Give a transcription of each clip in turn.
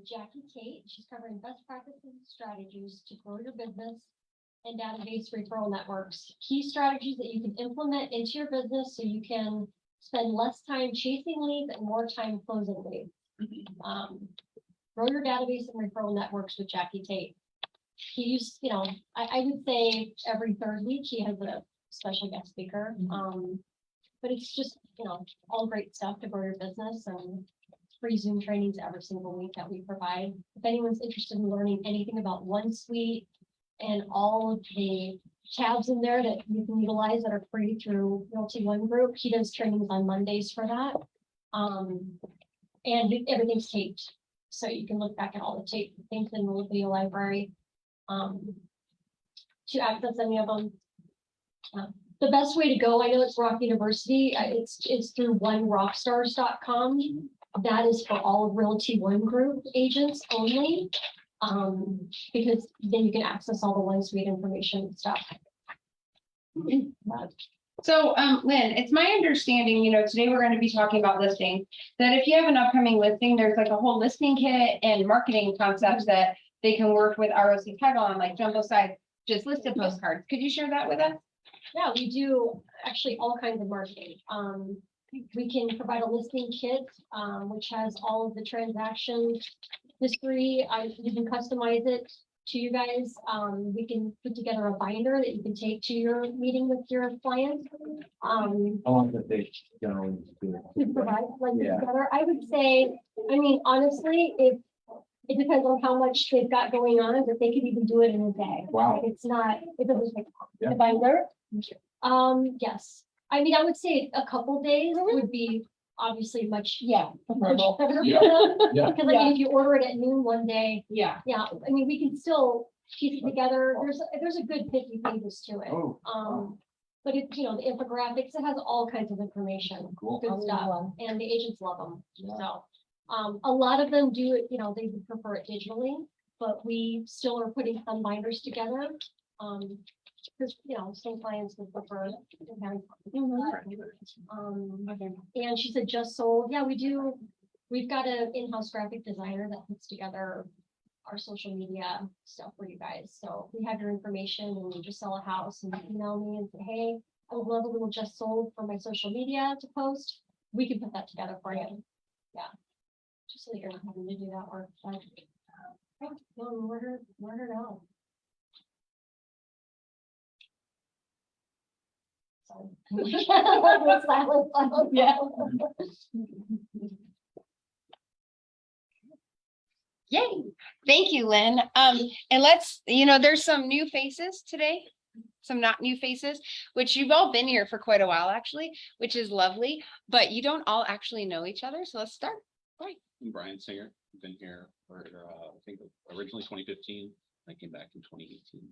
Jackie Tate. She's covering best practices and strategies to grow your business and database referral networks. Key strategies that you can implement into your business so you can spend less time chasing leads and more time closing leads. Grow your database and referral networks with Jackie Tate. He's, I would say every third week he has a special guest speaker. But it's just, all great stuff to grow your business, and free Zoom trainings every single week that we provide. If anyone's interested in learning anything about OneSuite and all of the tabs in there that you can utilize that are free through Realty One Group, he does trainings on Mondays for that. And everything's taped, so you can look back at all the tape things in the video library to access any of them. The best way to go, I know it's Rock University, it's through onerockstars.com. That is for all of Realty One Group agents only, because then you can access all the OneSuite information and stuff. So, Lynn, it's my understanding, today we're going to be talking about listings, that if you have an upcoming listing, there's like a whole listing kit and marketing concepts that they can work with ROC Title on, like jumbo size, just listed postcards. Could you share that with us? Yeah, we do actually all kinds of marketing. We can provide a listing kit, which has all of the transaction history. You can customize it to you guys. We can put together a binder that you can take to your meeting with your client. How long does they generally do? To provide together. I would say, honestly, it depends on how much they've got going on, but they could even do it in a day. Wow. It's not, if it was like Yeah. the binder. Yes. I would say a couple days would be obviously much preferable. Yeah. Yeah. Because if you order it at noon one day, we can still piece it together. There's a good 50 pages to it. Oh. But the infographics, it has all kinds of information, Cool. good stuff, and the agents love them. Yeah. So, a lot of them do it, they would prefer it digitally, but we still are putting some binders together. Because, some clients would prefer. And she said just sold. Yeah, we do. We've got an in-house graphic designer that puts together our social media stuff for you guys. So if we have your information and you just sell a house and you email me and say, hey, I would love a little just sold for my social media to post, we can put that together for you. Yeah. Just so you're not having to do that work. Where to go? Yeah. Yay. Thank you, Lynn. And let's, there's some new faces today, some not new faces, which you've all been here for quite a while, actually, which is lovely, but you don't all actually know each other. So let's start. Right. I'm Brian Singer. I've been here for, I think originally 2015. I came back in 2018.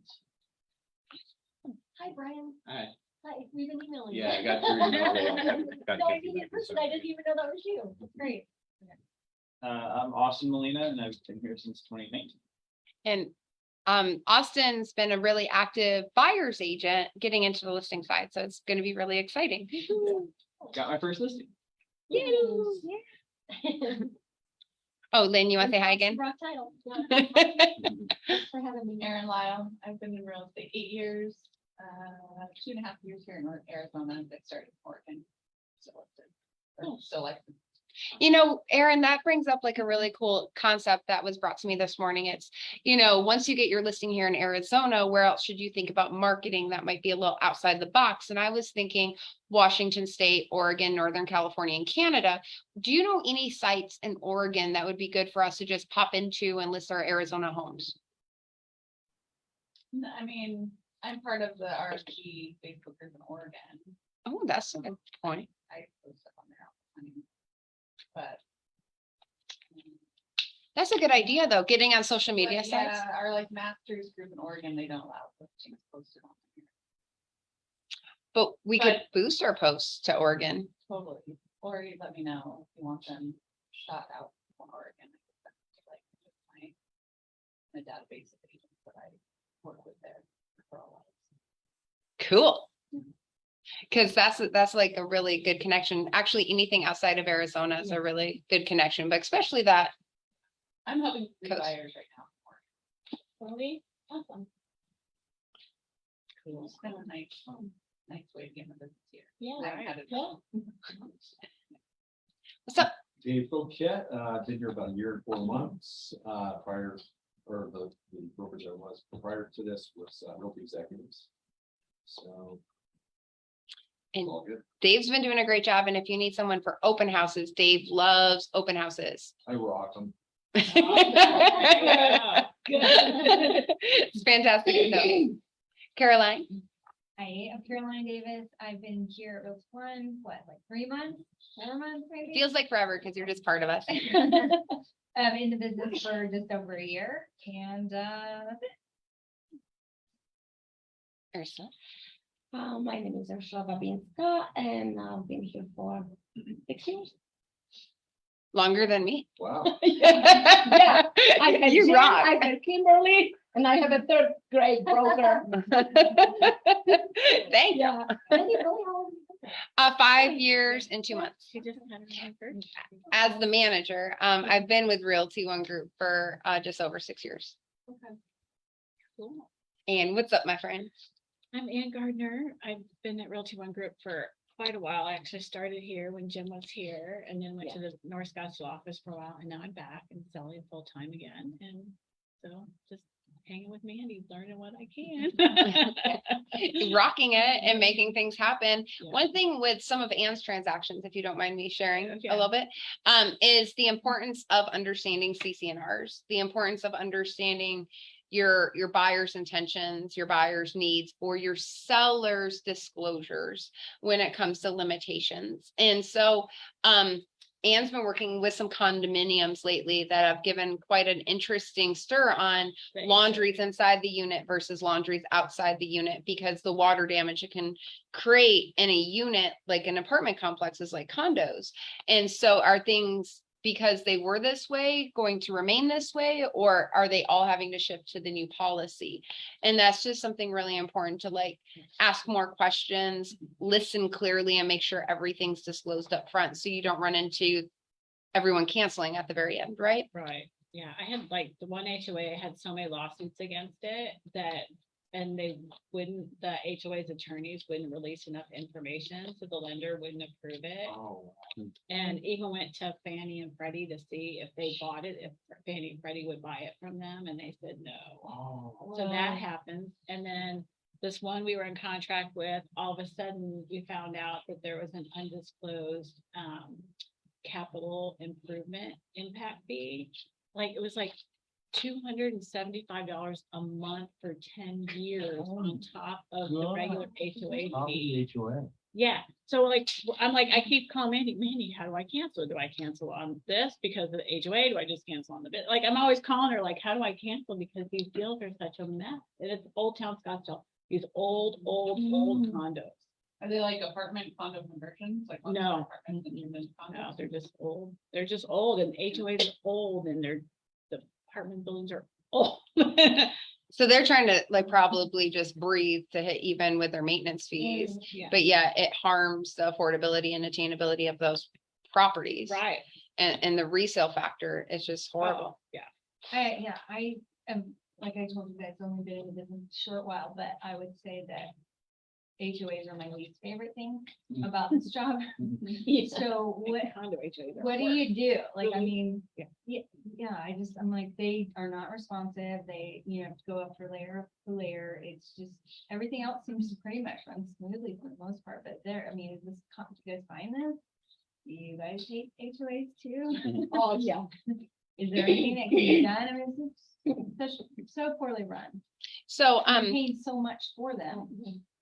Hi, Brian. Hi. Hi, we've been emailing. Yeah, I got your email. No, I mean in person. I didn't even know that was you. That's great. I'm Austin Molina, and I've been here since 2019. And Austin's been a really active buyer's agent getting into the listing side. So it's going to be really exciting. Got my first listing. Yeah. Oh, Lynn, you want to say hi again? Rock Title. Yeah. Thanks for having me. Erin Lyle. I've been in real estate 8 years, 2.5 years here in Arizona. I started in Oregon. So licensed. Erin, that brings up like a really cool concept that was brought to me this morning. It's, once you get your listing here in Arizona, where else should you think about marketing that might be a little outside the box? And I was thinking Washington State, Oregon, Northern California, and Canada. Do you know any sites in Oregon that would be good for us to just pop into and list our Arizona homes? I'm part of the RFG Facebook group in Oregon. Oh, that's a good point. I post up on there all the time. But That's a good idea, though, getting on social media sites. yeah, our masters group in Oregon, they don't allow postings posted on here. But we could boost our posts to Oregon. Totally. Or you let me know if you want them shot out from Oregon. My database of agents that I work with there. Cool. Because that's like a really good connection. Actually, anything outside of Arizona is a really good connection, but especially that I'm helping three Coast. buyers right now. Really? Awesome. Cool. It's been a nice way to get my business here. Yeah. I had it. What's up? Dave Coquette, been here about a year and 4 months, prior, or the brokerage I was, prior to this was, Rope Executives. So. And All good. Dave's been doing a great job. And if you need someone for open houses, Dave loves open houses. I rock them. Yeah. It's fantastic to know. Caroline, Hi, I'm Caroline Davis. I've been here at Rose One, what, like 3 months, 4 months maybe? feels like forever because you're just part of us. In the business for just over a year and, that's it. Ursula. My name is Ursula Babinska and I've been here for 6 years. Longer than me. Wow. Yeah, I had You Jen, rock. I had Kimberly, and I have a third grade broker. Thank you. Yeah. Wendy, really, how long have you 5 years and 2 months. She just had her first. As the manager, I've been with Realty One Group for just over 6 years. Cool. And what's up, my friend? I'm Ann Gardner. I've been at Realty One Group for quite a while. I actually started here when Jim was here and then went to the North Scottsdale office for a while and now I'm back and selling full time again. And so just hanging with Mandy, learning what I can. Rocking it and making things happen. Yeah. One thing with some of Ann's transactions, if you don't mind me sharing Okay. a little bit, is the importance of understanding CCNRs, the importance of understanding your buyer's intentions, your buyer's needs, or your seller's disclosures when it comes to limitations. And so Ann's been working with some condominiums lately that have given quite an interesting stir on laundries inside the unit versus laundries outside the unit, because the water damage it can create in a unit, like an apartment complexes like condos. And so are things, because they were this way, going to remain this way, or are they all having to shift to the new policy? And that's just something really important to like ask more questions, listen clearly, and make sure everything's disclosed up front so you don't run into everyone canceling at the very end, right? Right. Yeah. I had like the one HOA, I had so many lawsuits against it and they wouldn't, the HOA's attorneys wouldn't release enough information, so the lender wouldn't approve it. Oh. And even went to Fannie and Freddie to see if they bought it, if Fannie and Freddie would buy it from them, and they said no. Oh. So that happened. And then this one we were in contract with, all of a sudden, we found out that there was an undisclosed capital improvement impact fee. Like, it was like $275 a month for 10 years on top of the regular HOA fee. HOA. Yeah, so like, I'm like, I keep calling Mandy, how do I cancel? Do I cancel on this because of the HOA? Do I just cancel on the bit? Like, I'm always calling her, like, how do I cancel? Because these deals are such a mess. And it's Old Town Scottsdale, these old condos. Are they like apartment condo conversions? Like one No. apartment and then No, condos? they're just old. They're just old and HOAs are old and the apartment buildings are old. So they're trying to like probably just breathe to hit even with their maintenance fees. Yeah, But yeah, it harms the affordability and attainability of those properties. right. And the resale factor is just horrible. Yeah. I am, like I told you guys, only been in the business a short while, but I would say that HOAs are my least favorite thing about this job. So what, Condo HOAs. are what do worse. you do? Like, I Really? mean, Yeah. yeah, I'm like, they are not responsive. They, have to go up for layer after layer. It's just, everything else seems to pretty much run smoothly for the most part, but there, I mean, do you guys find this? Do you guys hate HOAs too? Oh, yeah. Is there anything that can be done? I mean, it's so poorly run. So, We're paying so much for them.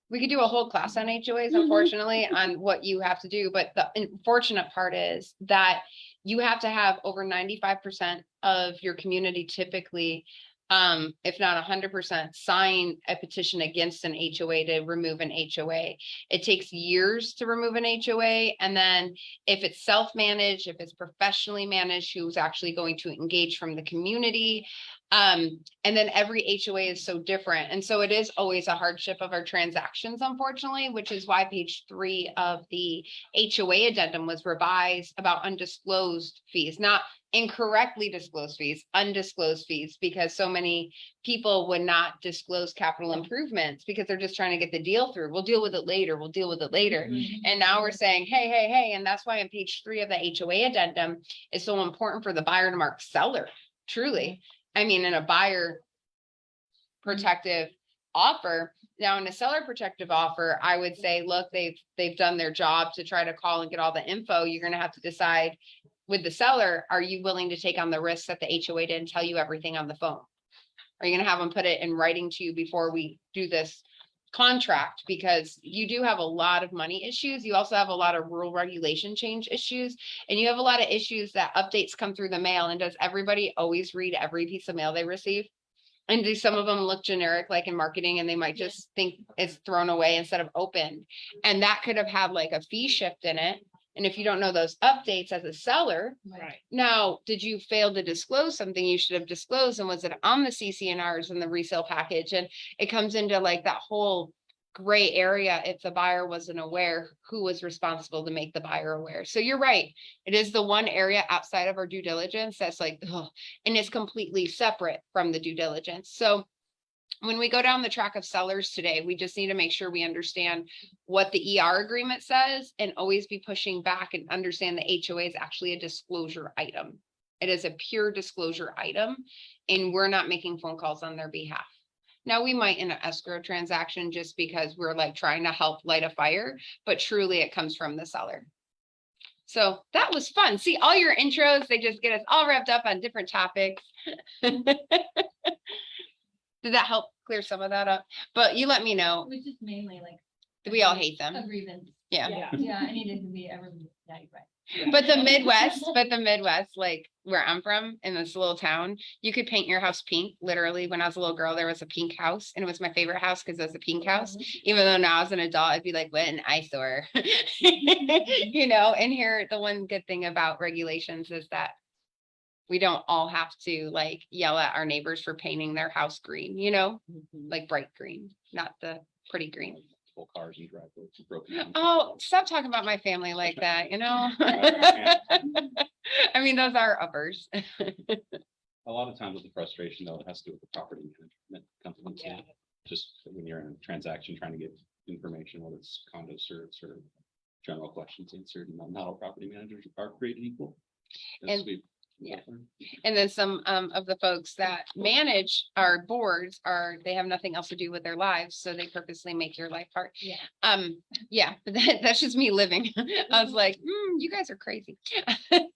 we could do a whole class on HOAs, unfortunately, on what you have to do, but the unfortunate part is that you have to have over 95% of your community typically, if not 100%, sign a petition against an HOA to remove an HOA. It takes years to remove an HOA, and then if it's self-managed, if it's professionally managed, who's actually going to engage from the community, And then every HOA is so different. And so it is always a hardship of our transactions, unfortunately, which is why page 3 of the HOA addendum was revised about undisclosed fees, not incorrectly disclosed fees, undisclosed fees, because so many people would not disclose capital improvements because they're just trying to get the deal through. We'll deal with it later. We'll deal with it later. And now we're saying, hey, and that's why on page 3 of the HOA addendum is so important for the buyer to mark seller, truly. I mean, in a buyer protective offer. Now, in a seller protective offer, I would say, look, they've done their job to try to call and get all the info. You're going to have to decide with the seller, are you willing to take on the risk that the HOA didn't tell you everything on the phone? Are you going to have them put it in writing to you before we do this contract? Because you do have a lot of money issues. You also have a lot of rural regulation change issues, and you have a lot of issues that updates come through the mail. And does everybody always read every piece of mail they receive? And do some of them look generic, like in marketing, and they might just think it's thrown away instead of opened? And that could have had like a fee shift in it. And if you don't know those updates as a seller, Right. now, did you fail to disclose something you should have disclosed? And was it on the CCNRs and the resale package? And it comes into like that whole gray area. If the buyer wasn't aware, who was responsible to make the buyer aware? So you're right. It is the one area outside of our due diligence that's like, ugh, and it's completely separate from the due diligence. So when we go down the track of sellers today, we just need to make sure we understand what the ER agreement says and always be pushing back and understand the HOA is actually a disclosure item. It is a pure disclosure item, and we're not making phone calls on their behalf. Now, we might in an escrow transaction just because we're like trying to help light a fire, but truly it comes from the seller. So that was fun. See, all your intros, they just get us all wrapped up on different topics. Did that help clear some of that up? But you let me know. It was just mainly like. We all hate them. A grievance. Yeah. Yeah, I needed to be every, yeah, you're right. But the Midwest, like where I'm from in this little town, you could paint your house pink. Literally, when I was a little girl, there was a pink house, and it was my favorite house because it was a pink house. Even though now as an adult, I'd be like, what an eyesore. You know, and here, the one good thing about regulations is that we don't all have to like yell at our neighbors for painting their house green, you know, like bright green, not the pretty green. Full cars and driveways broken down. Oh, stop talking about my family like that, you know? I mean, those are uppers. A lot of times with the frustration though, it has to do with the property management company. Yeah. Just when you're in a transaction trying to get information, whether it's condo search or general questions answered, and not all property managers are created equal. As And- we've yeah. learned. And then some of the folks that manage our boards they have nothing else to do with their lives, so they purposely make your life hard. Yeah. Yeah, but that's just me living. I was like, you guys are crazy. All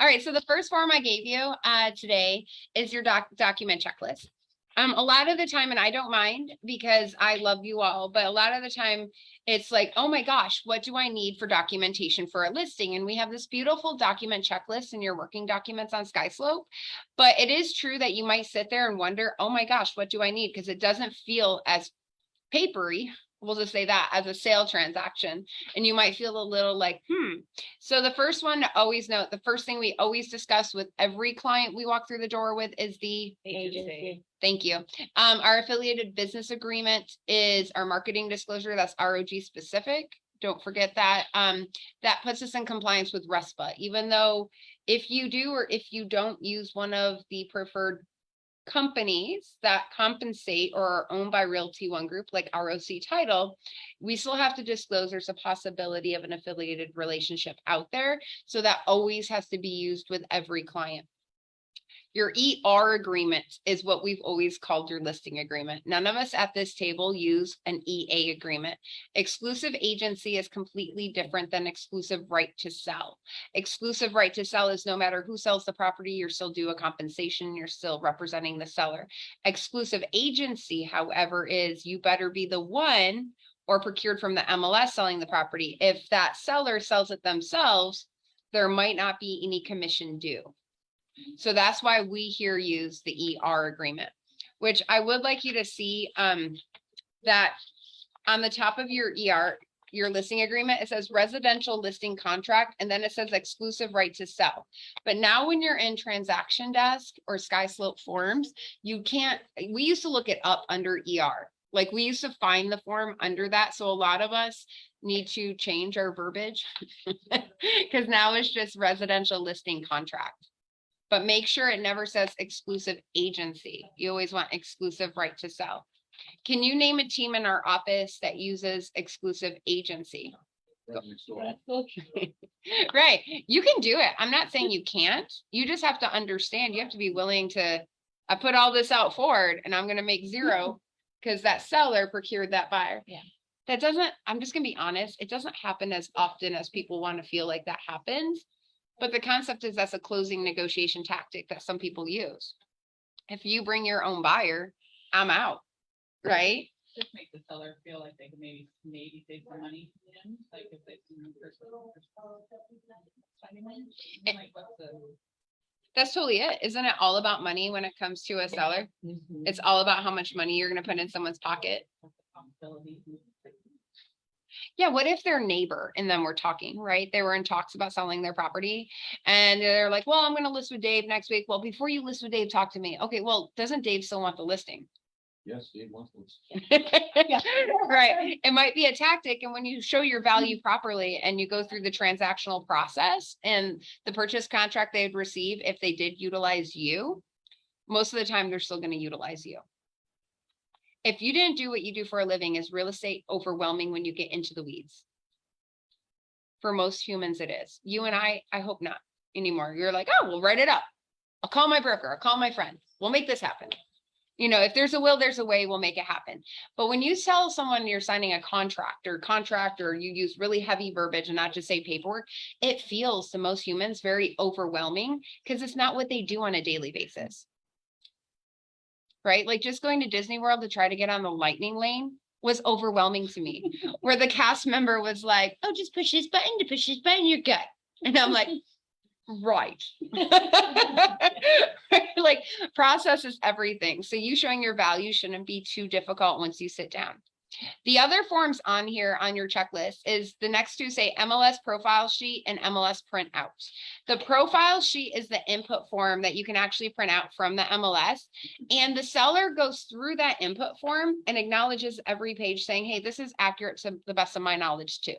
right, so the first form I gave you today is your document checklist. A lot of the time, and I don't mind because I love you all, but a lot of the time it's like, oh my gosh, what do I need for documentation for a listing? And we have this beautiful document checklist in your working documents on SkySlope. But it is true that you might sit there and wonder, oh my gosh, what do I need? Because it doesn't feel as papery. We'll just say that as a sale transaction. And you might feel a little like, So the first one to always note, the first thing we always discuss with every client we walk through the door with is the Agency. Thank you. Our affiliated business agreement is our marketing disclosure. That's ROG specific. Don't forget that. That puts us in compliance with RESPA, even though if you do or if you don't use one of the preferred companies that compensate or are owned by Realty One Group, like ROC Title, we still have to disclose there's a possibility of an affiliated relationship out there. So that always has to be used with every client. Your ER agreement is what we've always called your listing agreement. None of us at this table use an EA agreement. Exclusive agency is completely different than exclusive right to sell. Exclusive right to sell is no matter who sells the property, you're still due a compensation, you're still representing the seller. Exclusive agency, however, is you better be the one or procured from the MLS selling the property. If that seller sells it themselves, there might not be any commission due. So that's why we here use the ER agreement, which I would like you to see that on the top of your ER your listing agreement, it says residential listing contract, and then it says exclusive right to sell. But now when you're in transaction desk or Sky Slope forms, you can't, we used to look it up under ER. Like we used to find the form under that. So a lot of us need to change our verbiage because now it's just residential listing contract. But make sure it never says exclusive agency. You always want exclusive right to sell. Can you name a team in our office that uses exclusive agency? Right next door. Right, you can do it. I'm not saying you can't. You just have to understand, you have to be willing to, I put all this out forward and I'm gonna make zero because that seller procured that buyer. Yeah. That doesn't, I'm just gonna be honest, it doesn't happen as often as people want to feel like that happens. But the concept is that's a closing negotiation tactic that some people use. If you bring your own buyer, I'm out, right? Just make the seller feel like they can maybe save some money, in the end, like if they. Like, what's the? That's totally it. Isn't it all about money when it comes to a seller? It's all about how much money you're gonna put in someone's pocket. Possibility. Yeah, what if their neighbor and them were talking, right? They were in talks about selling their property and they're like, well, I'm gonna list with Dave next week. Well, before you list with Dave, talk to me. Okay, well, doesn't Dave still want the listing? Yes, Dave wants those. Right, it might be a tactic, and when you show your value properly and you go through the transactional process and the purchase contract they'd receive if they did utilize you, most of the time they're still going to utilize you. If you didn't do what you do for a living, is real estate overwhelming when you get into the weeds? For most humans it is. You and I hope not anymore. You're like, oh, we'll write it up. I'll call my broker, I'll call my friend, we'll make this happen. You know, if there's a will, there's a way, we'll make it happen. But when you tell someone you're signing a contract, or you use really heavy verbiage and not just say paperwork, it feels to most humans very overwhelming because it's not what they do on a daily basis. Right? Like just going to Disney World to try to get on the lightning lane was overwhelming to me, where the cast member was like, oh, just push this button to push this button, you're good. And I'm like, right. Like process is everything. So you showing your value shouldn't be too difficult once you sit down. The other forms on here on your checklist is the next two say MLS profile sheet and MLS printout. The profile sheet is the input form that you can actually print out from the MLS, and the seller goes through that input form and acknowledges every page saying, hey, this is accurate to the best of my knowledge too.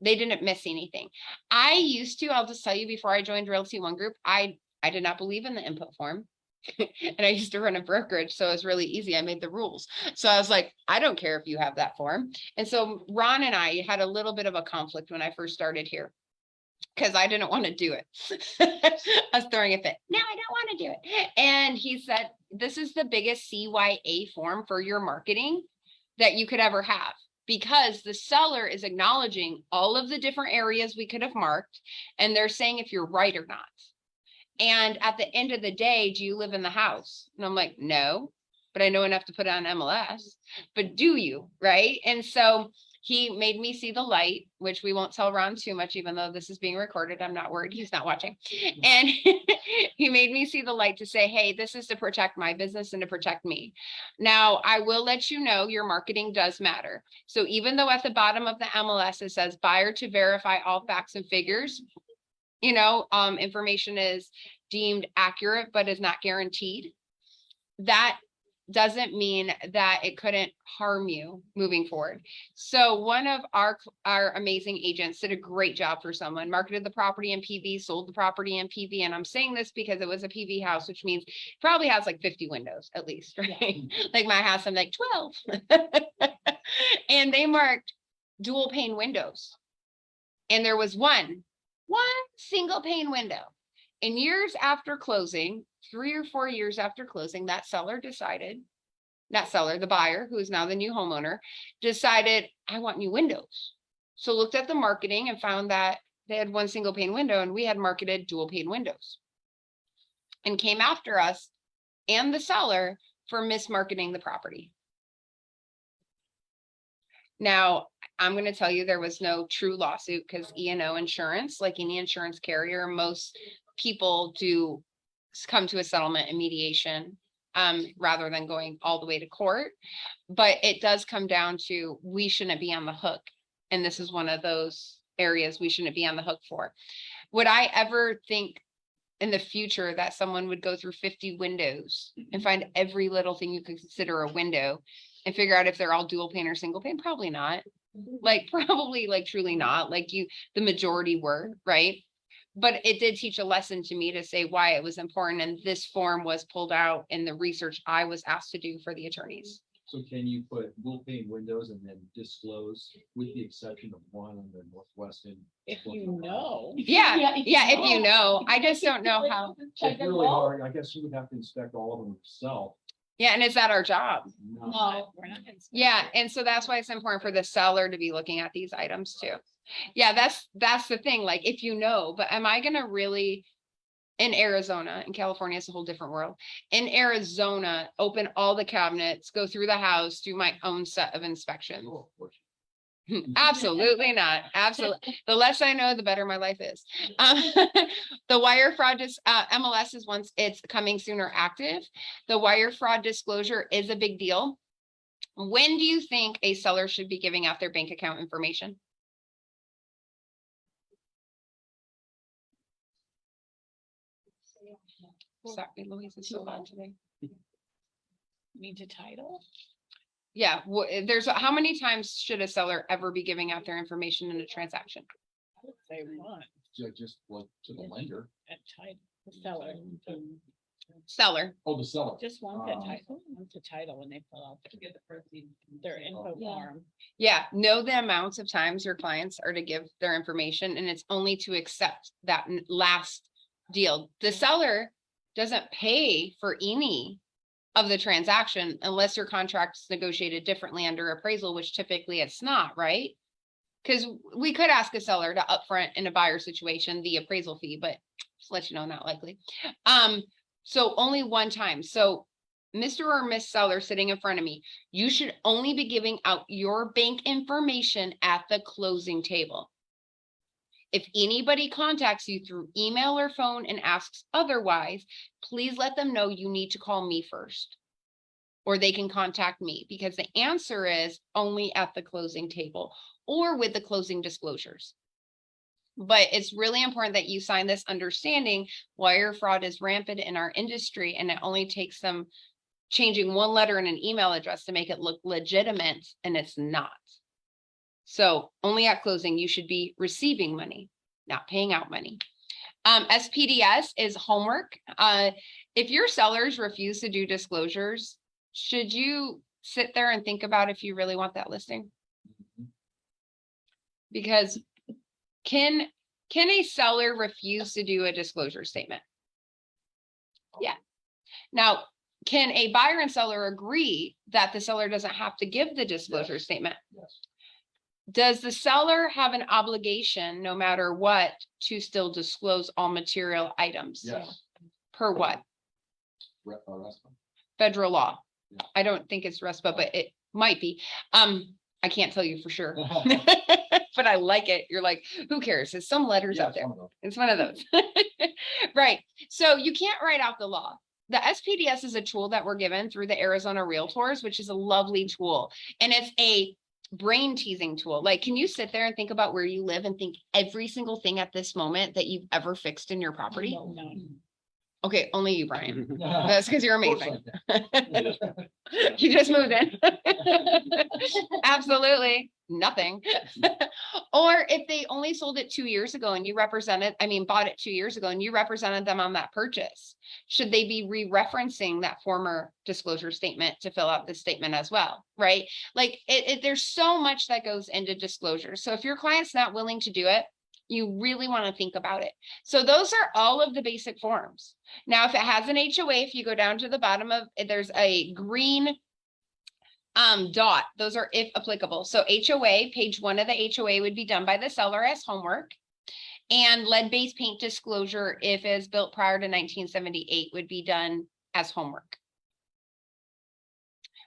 They didn't miss anything. I used to, I'll just tell you, before I joined Realty One Group, I did not believe in the input form. And I used to run a brokerage, so it was really easy. I made the rules. So I was like, I don't care if you have that form. And so Ron and I had a little bit of a conflict when I first started here, because I didn't want to do it. I was throwing a fit. No, I don't want to do it. And he said, this is the biggest CYA form for your marketing that you could ever have, because the seller is acknowledging all of the different areas we could have marked, and they're saying if you're right or not. And at the end of the day, do you live in the house? And I'm like, no, but I know enough to put it on MLS. But do you, right? And so he made me see the light, which we won't tell Ron too much, even though this is being recorded. I'm not worried, he's not watching. And he made me see the light to say, hey, this is to protect my business and to protect me. Now, I will let you know your marketing does matter. So even though at the bottom of the MLS, it says buyer to verify all facts and figures, you know, information is deemed accurate, but is not guaranteed. That doesn't mean that it couldn't harm you moving forward. So one of our amazing agents did a great job for someone, marketed the property in PV, sold the property in PV. And I'm saying this because it was a PV house, which means it probably has like 50 windows at least, right? Like my house, I'm like 12. And they marked dual pane windows. And there was one single pane window. And years after closing, 3 or 4 years after closing, that seller decided, not seller, the buyer, who is now the new homeowner, decided, I want new windows. So looked at the marketing and found that they had one single pane window and we had marketed dual pane windows, and came after us and the seller for mismarketing the property. Now, I'm going to tell you there was no true lawsuit because E&O insurance, like any insurance carrier, most people do come to a settlement and mediation rather than going all the way to court. But it does come down to, we shouldn't be on the hook And this is one of those areas we shouldn't be on the hook for. Would I ever think in the future that someone would go through 50 windows and find every little thing you could consider a window and figure out if they're all dual pane or single pane? Probably not. Like, probably like truly not, like the majority were, right? But it did teach a lesson to me to say why it was important, and this form was pulled out in the research I was asked to do for the attorneys. So can you put dual pane windows and then disclose with the exception of one on the northwest end? If you know. Yeah, Yeah, yeah, if you know, I just don't know how. Check It's them really all. hard. I guess you would have to inspect all of them yourself. Yeah, and is that our job? No, we're not. Yeah, and so that's why it's important for the seller to be looking at these items too. Yeah, that's the thing, like, if you know, but am I gonna really, in Arizona, in California, it's a whole different world. In Arizona, open all the cabinets, go through the house, do my own set of inspections? Oh, of course. Absolutely not. Absolutely. The less I know, the better my life is. The wire fraud MLS is once it's coming sooner active. The wire fraud disclosure is a big deal. When do you think a seller should be giving out their bank account information? Sorry, Louise is so loud today. Need to title? Yeah, there's, how many times should a seller ever be giving out their information in a transaction? I would say one Just like to the lender. at title, the seller. Seller. Oh, the seller. Just one at title, one to title when they fill out their info Yeah. form. Yeah, know the amounts of times your clients are to give their information, and it's only to accept that last deal. The seller doesn't pay for any of the transaction unless your contract is negotiated differently under appraisal, which typically it's not, right? Because we could ask a seller to upfront in a buyer situation the appraisal fee, but just let you know, not likely. So only one time. So Mr. or Miss Seller sitting in front of me, you should only be giving out your bank information at the closing table. If anybody contacts you through email or phone and asks otherwise, please let them know you need to call me first. Or they can contact me, because the answer is only at the closing table or with the closing disclosures. But it's really important that you sign this understanding wire fraud is rampant in our industry, and it only takes them changing one letter in an email address to make it look legitimate, and it's not. So only at closing, you should be receiving money, not paying out money. SPDS is homework. If your sellers refuse to do disclosures, should you sit there and think about if you really want that listing? Because can a seller refuse to do a disclosure statement? Yeah. Now, can a buyer and seller agree that the seller doesn't have to give the disclosure statement? Yes. Does the seller have an obligation, no matter what, to still disclose all material items? Yes. Per what? Restaurant. Federal law. Yeah. I don't think it's RESPA, but it might be. I can't tell you for sure. But I like it. You're like, who cares? There's some letters Yeah, out there. one of those. It's one of those. Right. So you can't write out the law. The SPDS is a tool that we're given through the Arizona Realtors, which is a lovely tool. And it's a brain teasing tool. Like, can you sit there and think about where you live and think every single thing at this moment that you've ever fixed in your property? No. Okay, only you, Brian. That's because you're Of course amazing. I can. You just moved in. Absolutely nothing. Or if they only sold it 2 years ago and you bought it 2 years ago and you represented them on that purchase, should they be re-referencing that former disclosure statement to fill out the statement as well, right? Like there's so much that goes into disclosure. So if your client's not willing to do it, you really want to think about it. So those are all of the basic forms. Now, if it has an HOA, if you go down to the bottom of, there's a green dot. Those are if applicable. So HOA, page 1 of the HOA would be done by the seller as homework. And lead-based paint disclosure, if it's built prior to 1978, would be done as homework.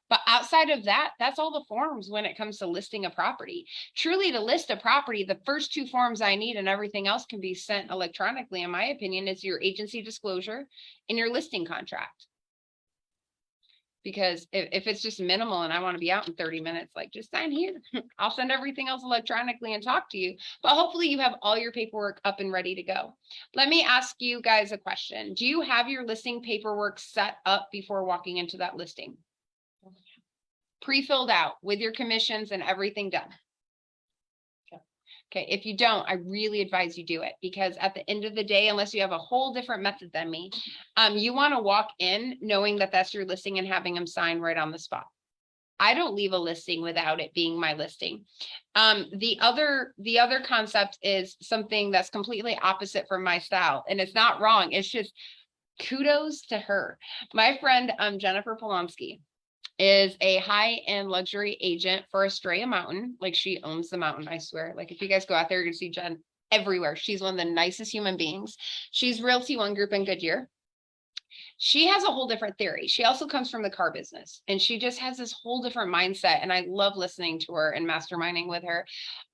But outside of that, that's all the forms when it comes to listing a property. Truly, to list a property, the first 2 forms I need and everything else can be sent electronically, in my opinion, is your agency disclosure and your listing contract. Because if it's just minimal and I want to be out in 30 minutes, like just sign here. I'll send everything else electronically and talk to you. But hopefully you have all your paperwork up and ready to go. Let me ask you guys a question. Do you have your listing paperwork set up before walking into that listing? Pre-filled out with your commissions and everything done? Okay, if you don't, I really advise you do it, because at the end of the day, unless you have a whole different method than me, you want to walk in knowing that that's your listing and having them sign right on the spot. I don't leave a listing without it being my listing. The other concept is something that's completely opposite from my style, and it's not wrong. It's just kudos to her. My friend, Jennifer Polonsky, is a high-end luxury agent for Estrella Mountain. Like, she owns the mountain, I swear. Like, if you guys go out there, you're gonna see Jen everywhere. She's one of the nicest human beings. She's Realty One Group in Goodyear. She has a whole different theory. She also comes from the car business, and she just has this whole different mindset. And I love listening to her and masterminding with her.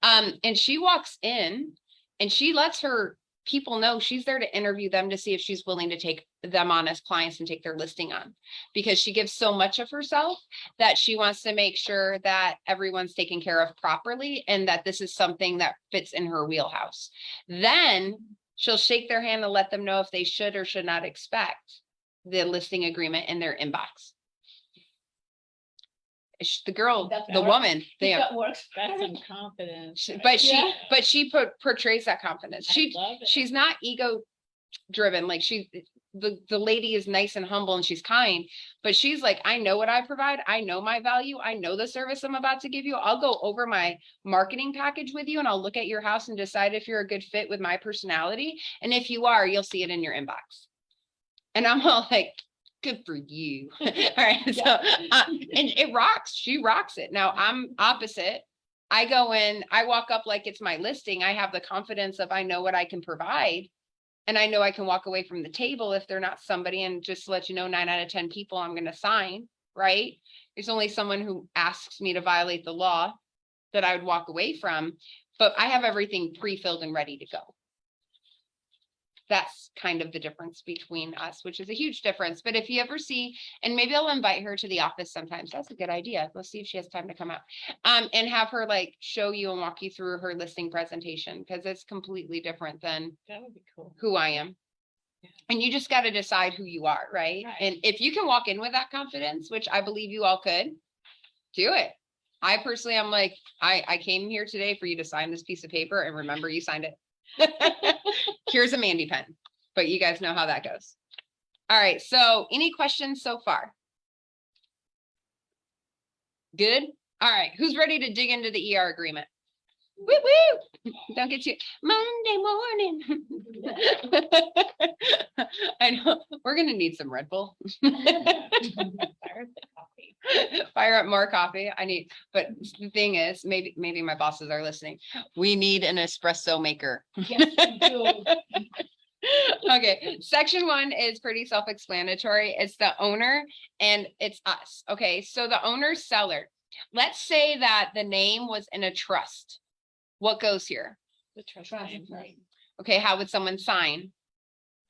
And she walks in and she lets her people know she's there to interview them to see if she's willing to take them on as clients and take their listing on, because she gives so much of herself that she wants to make sure that everyone's taken care of properly and that this is something that fits in her wheelhouse. Then she'll shake their hand and let them know if they should or should not expect the listing agreement in their inbox. The girl, That's the work. woman, they That works. That's some confidence. but Yeah. she portrays that confidence. I love it. She's not ego driven. Like, the lady is nice and humble and she's kind, but she's like, I know what I provide. I know my value. I know the service I'm about to give you. I'll go over my marketing package with you and I'll look at your house and decide if you're a good fit with my personality. And if you are, you'll see it in your inbox. And I'm all like, good for you. All right. So, and it rocks. She rocks it. Now I'm opposite. I go in, I walk up like it's my listing. I have the confidence of, I know what I can provide. And I know I can walk away from the table if they're not somebody, and just to let you know, 9 out of 10 people I'm going to sign, right? There's only someone who asks me to violate the law that I would walk away from, but I have everything pre-filled and ready to go. That's kind of the difference between us, which is a huge difference. But if you ever see, and maybe I'll invite her to the office sometimes. That's a good idea. Let's see if she has time to come out. And have her like show you and walk you through her listing presentation, because it's completely different than That would be cool. who I am. And you just got to decide who you are, right? Right. And if you can walk in with that confidence, which I believe you all could, do it. I personally, I'm like, I came here today for you to sign this piece of paper, and remember, you signed it. Here's a Mandy pen, but you guys know how that goes. All right. So any questions so far? Good. All right. Who's ready to dig into the ER agreement? Woo woo. Don't get you Monday morning. I know we're going to need some Red Bull. Fire up the coffee. Fire up more coffee. But the thing is, maybe my bosses are listening. We need an espresso maker. Yes, we do. Okay, section 1 is pretty self-explanatory. It's the owner and it's us. Okay, so the owner's seller. Let's say that the name was in a trust. What goes here? The trust Trust, name. right. Okay, how would someone sign?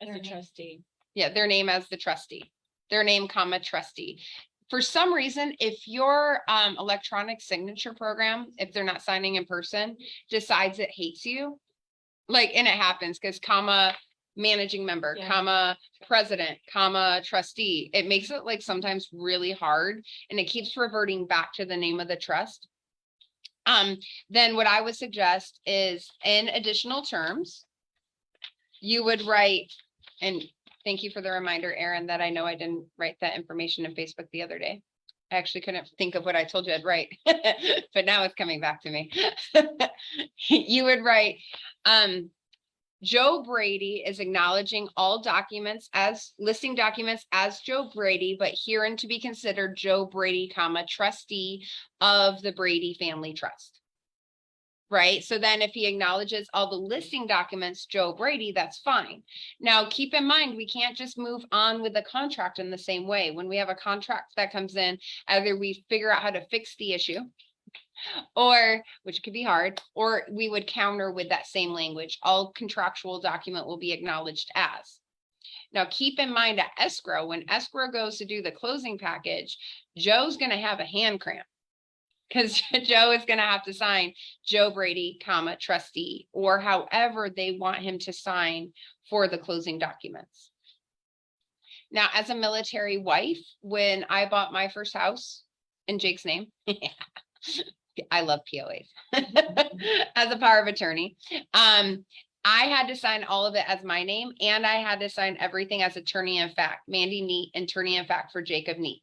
As a trustee. Yeah, their name as the trustee, their name, comma, trustee. For some reason, if your electronic signature program, if they're not signing in person, decides it hates you, like, and it happens because comma, managing member, Yeah. comma, president, comma, trustee, it makes it like sometimes really hard, and it keeps reverting back to the name of the trust. Then what I would suggest is, in additional terms, you would write, and thank you for the reminder, Erin, that I know I didn't write that information in Facebook the other day. I actually couldn't think of what I told you I'd write, but now it's coming back to me. You would write, Joe Brady is acknowledging all documents as listing documents as Joe Brady, but herein to be considered Joe Brady, comma, trustee of the Brady Family Trust. Right? So then if he acknowledges all the listing documents, Joe Brady, that's fine. Now, keep in mind, we can't just move on with the contract in the same way. When we have a contract that comes in, either we figure out how to fix the issue, or, which could be hard, or we would counter with that same language. All contractual document will be acknowledged as. Now, keep in mind at escrow, when escrow goes to do the closing package, Joe's gonna have a hand cramp. Because Joe is gonna have to sign Joe Brady, comma, trustee, or however they want him to sign for the closing documents. Now, as a military wife, when I bought my first house in Jake's name, I love POAs. As a power of attorney, I had to sign all of it as my name, and I had to sign everything as attorney in fact, Mandy Neat, attorney in fact for Jacob Neat.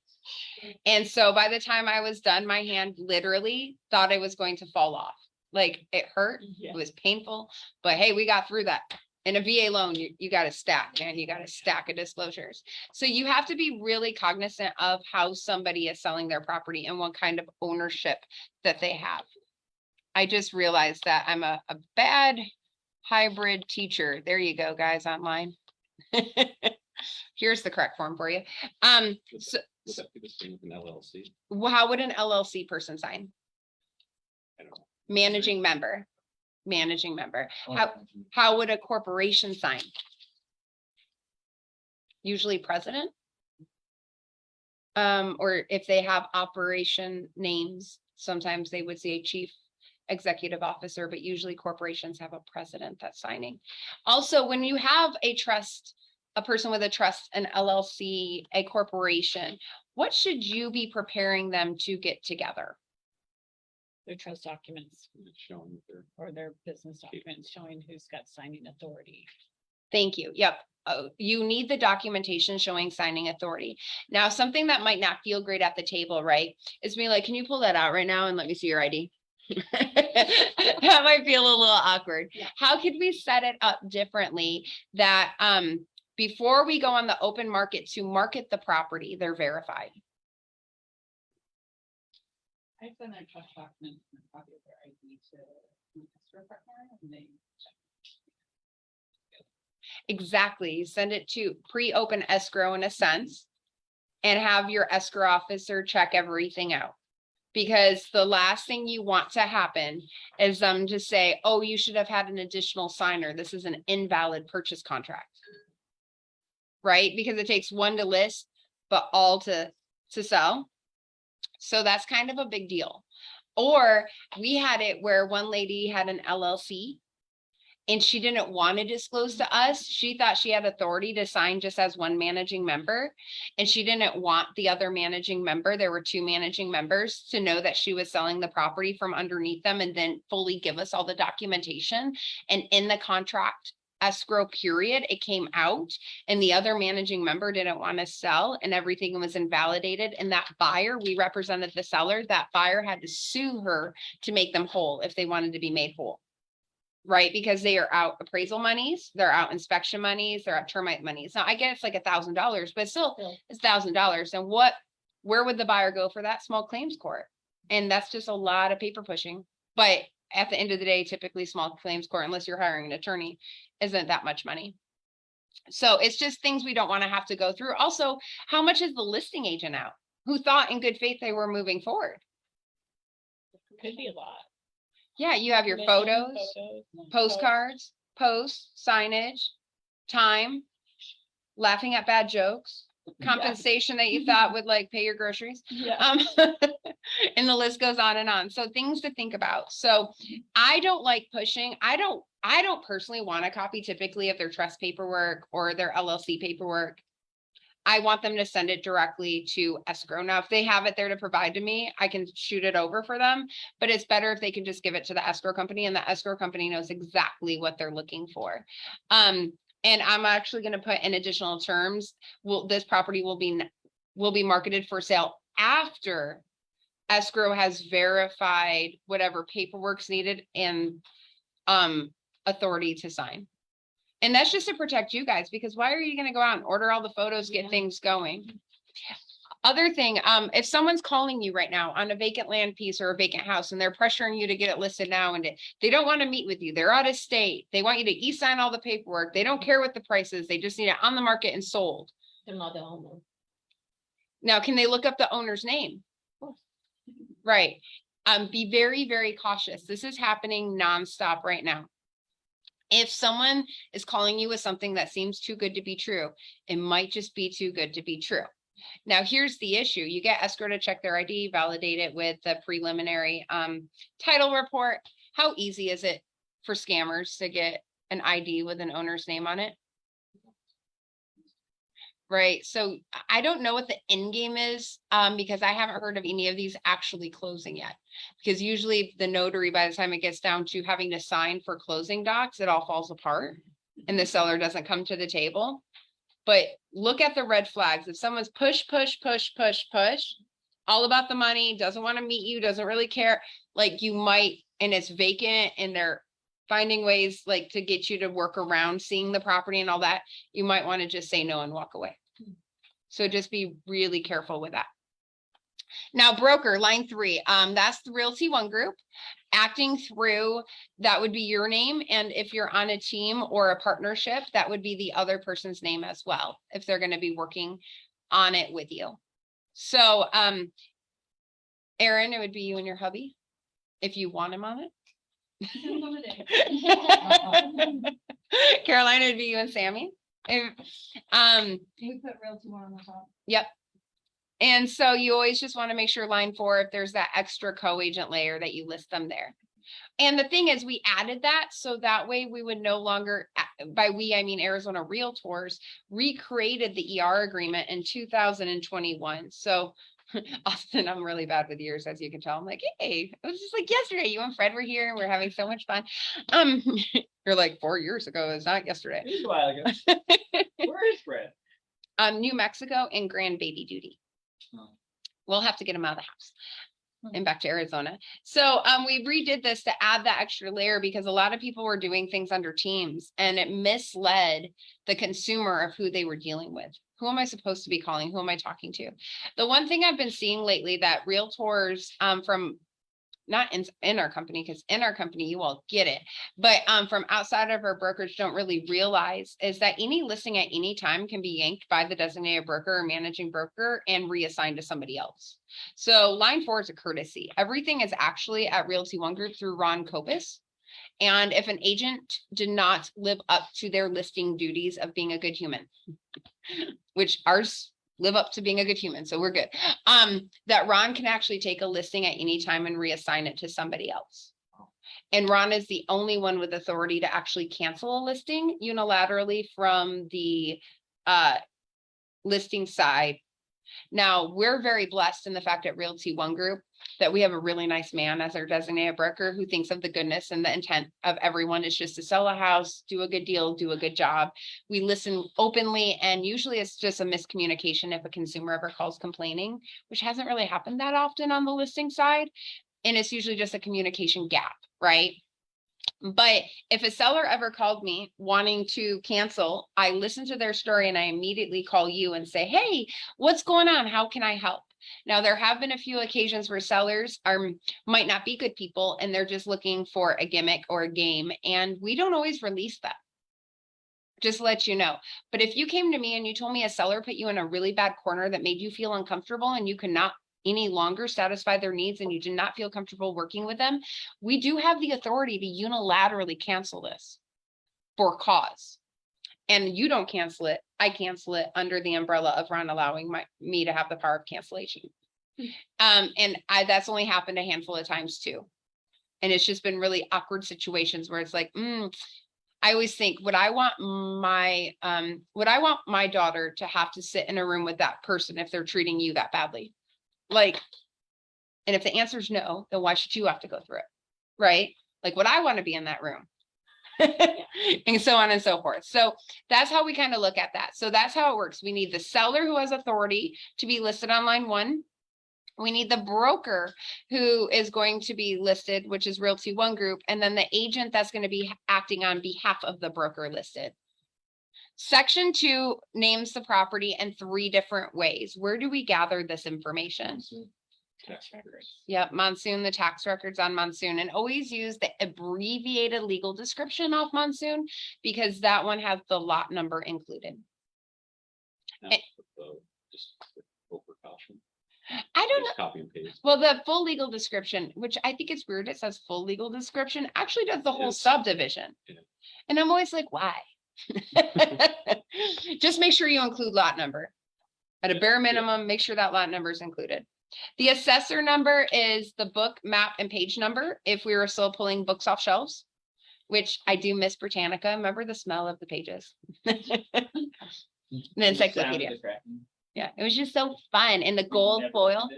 And so by the time I was done, my hand literally thought it was going to fall off. Like it hurt, it was painful, but hey, we got through that. In a VA loan, you got to stack, man. You got a stack of disclosures. So you have to be really cognizant of how somebody is selling their property and what kind of ownership that they have. I just realized that I'm a bad hybrid teacher. There you go, guys, online. Here's the correct form for you. So Would that be the same with an LLC? how would an LLC person sign? I don't know. Managing member. How would a corporation sign? Usually president. Or if they have operation names, sometimes they would say chief executive officer, but usually corporations have a president that's signing. Also, when you have a trust, a person with a trust, an LLC, a corporation, what should you be preparing them to get together? Their trust documents It's showing that they're or their business documents showing who's got signing authority. Thank you. Yep. You need the documentation showing signing authority. Now, something that might not feel great at the table, right, is me like, can you pull that out right now and let me see your ID? That might feel a little awkward. How could we set it up differently that before we go on the open market to market the property, they're verified? I send their trust documents and a copy of their ID to my escrow partner and they check. Exactly. You send it to pre-open escrow in a sense and have your escrow officer check everything out. Because the last thing you want to happen is them to say, oh, you should have had an additional signer. This is an invalid purchase contract. Right? Because it takes one to list, but all to sell. So that's kind of a big deal. Or we had it where one lady had an LLC and she didn't want to disclose to us. She thought she had authority to sign just as one managing member. And she didn't want the other managing member. There were two managing members to know that she was selling the property from underneath them and then fully give us all the documentation. And in the contract escrow period, it came out and the other managing member didn't want to sell and everything was invalidated. And that buyer, we represented the seller, that buyer had to sue her to make them whole if they wanted to be made whole. Right? Because they are out appraisal monies, they're out inspection monies, they're out termite monies. Now I get it's like $1,000, but still it's $1,000. And where would the buyer go for that? Small claims court. And that's just a lot of paper pushing. But at the end of the day, typically small claims court, unless you're hiring an attorney, isn't that much money. So it's just things we don't want to have to go through. Also, how much is the listing agent out? Who thought in good faith they were moving forward? Could be a lot. Yeah, you have your Commission, photos, postcards, posts, signage, time, laughing at bad jokes, compensation that you thought would like pay your groceries. Yeah. And the list goes on and on. So things to think about. So I don't like pushing. I don't personally want a copy typically of their trust paperwork or their LLC paperwork. I want them to send it directly to escrow. Now, if they have it there to provide to me, I can shoot it over for them, but it's better if they can just give it to the escrow company and the escrow company knows exactly what they're looking for. And I'm actually going to put in additional terms. This property will be marketed for sale after escrow has verified whatever paperwork's needed and authority to sign. And that's just to protect you guys, because why are you going to go out and order all the photos, get things going? Other thing, if someone's calling you right now on a vacant land piece or a vacant house and they're pressuring you to get it listed now and they don't want to meet with you, they're out of state, they want you to e-sign all the paperwork, they don't care what the price is, they just need it on the market and sold. They're not the owner. Now, can they look up the owner's name? Right. Be very, very cautious. This is happening nonstop right now. If someone is calling you with something that seems too good to be true, it might just be too good to be true. Now, here's the issue. You get escrow to check their ID, validate it with the preliminary title report. How easy is it for scammers to get an ID with an owner's name on it? Right, so I don't know what the end game is, because I haven't heard of any of these actually closing yet. Because usually the notary, by the time it gets down to having to sign for closing docs, it all falls apart and the seller doesn't come to the table. But look at the red flags. If someone's push, all about the money, doesn't want to meet you, doesn't really care, like you might, and it's vacant and they're finding ways like to get you to work around seeing the property and all that, you might want to just say no and walk away. So just be really careful with that. Now, broker, line 3, that's the Realty One Group. Acting through, that would be your name. And if you're on a team or a partnership, that would be the other person's name as well, if they're going to be working on it with you. So, Erin, it would be you and your hubby, if you want him on it. Carolina, would be you and Sammy. We put Realty One on the top. Yep. And so you always just want to make sure line 4, if there's that extra co-agent layer, that you list them there. And the thing is, we added that so that way we would no longer, by we, I mean Arizona Realtors, recreated the ER agreement in 2021. So Austin, I'm really bad with years, as you can tell. I'm like, hey, it was just like yesterday. You and Fred were here and we're having so much fun. You're like 4 years ago. It's not yesterday. It was a while ago. Where is Fred? New Mexico and grand baby duty. Oh. We'll have to get him out of the house and back to Arizona. So we redid this to add that extra layer because a lot of people were doing things under teams and it misled the consumer of who they were dealing with. Who am I supposed to be calling? Who am I talking to? The one thing I've been seeing lately that realtors from not in our company, because in our company, you all get it, but from outside of our brokerage don't really realize is that any listing at any time can be yanked by the designated broker or managing broker and reassigned to somebody else. So line 4 is a courtesy. Everything is actually at Realty One Group through Ron Copus. And if an agent did not live up to their listing duties of being a good human, which ours live up to being a good human, so we're good. That Ron can actually take a listing at any time and reassign it to somebody else. And Ron is the only one with authority to actually cancel a listing unilaterally from the listing side. Now, we're very blessed in the fact at Realty One Group that we have a really nice man as our designated broker who thinks of the goodness and the intent of everyone is just to sell a house, do a good deal, do a good job. We listen openly, and usually it's just a miscommunication if a consumer ever calls complaining, which hasn't really happened that often on the listing side. And it's usually just a communication gap, right? But if a seller ever called me wanting to cancel, I listen to their story and I immediately call you and say, hey, what's going on? How can I help? Now, there have been a few occasions where sellers might not be good people and they're just looking for a gimmick or a game, and we don't always release them. Just to let you know. But if you came to me and you told me a seller put you in a really bad corner that made you feel uncomfortable and you could not any longer satisfy their needs and you did not feel comfortable working with them, we do have the authority to unilaterally cancel this for cause. And you don't cancel it, I cancel it under the umbrella of Ron allowing me to have the power of cancellation. And that's only happened a handful of times too. And it's just been really awkward situations where it's like, I always think, would I want my daughter to have to sit in a room with that person if they're treating you that badly? Like, and if the answer is no, then why should you have to go through it? Right? Like, would I want to be in that room? And so on and so forth. So that's how we kind of look at that. So that's how it works. We need the seller who has authority to be listed on line 1. We need the broker who is going to be listed, which is Realty One Group, and then the agent that's going to be acting on behalf of the broker listed. Section 2 names the property in 3 different ways. Where do we gather this information? Tax records. Yep, Monsoon, the tax records on Monsoon, and always use the abbreviated legal description of Monsoon because that one has the lot number included. Now, Eh. just for precaution. I don't know. Just copy and paste. Well, the full legal description, which I think it's weird, it says full legal description, actually does the whole Yes. subdivision. Yeah. And I'm always like, why? Just make sure you include lot number. At a bare minimum, make sure that lot number is included. The assessor number is the book, map, and page number, if we were still pulling books off shelves, which I do miss Britannica. Remember the smell of the pages? The encyclopedia. Yeah, it was just so fun. And the gold foil.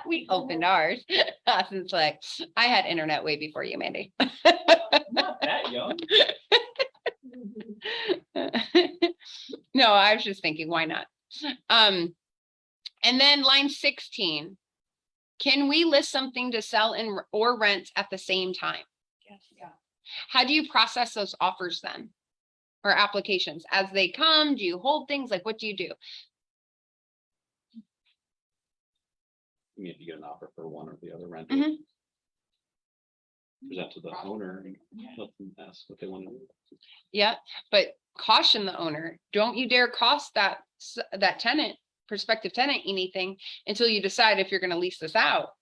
We opened ours. Austin's like, I had internet way before you, Mandy. Not that young. No, I was just thinking, why not? And then line 16. Can we list something to sell and or rent at the same time? Yes, yeah. How do you process those offers then? Or applications as they come? Do you hold things? Like, what do you do? You have to get an offer for one or the other rental. Mhm. Present to the owner and let them ask what they want to do. Yeah, but caution the owner. Don't you dare cost that tenant, prospective tenant, anything until you decide if you're going to lease this out.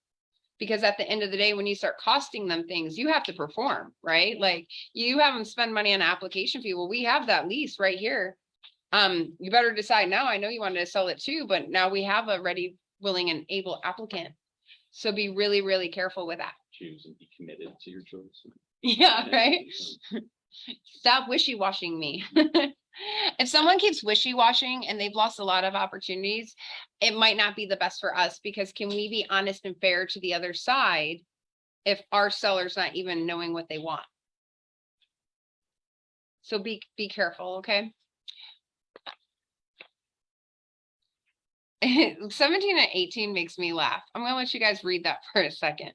Because at the end of the day, when you start costing them things, you have to perform, right? Like you have them spend money on application fee. Well, we have that lease right here. You better decide now. I know you wanted to sell it too, but now we have a ready, willing, and able applicant. So be really, really careful with that. Choose and be committed to your choice. Yeah, right. Stop wishy-washing me. If someone keeps wishy-washing and they've lost a lot of opportunities, it might not be the best for us, because can we be honest and fair to the other side if our seller's not even knowing what they want? So be careful, okay? 17 and 18 makes me laugh. I'm gonna let you guys read that for a second.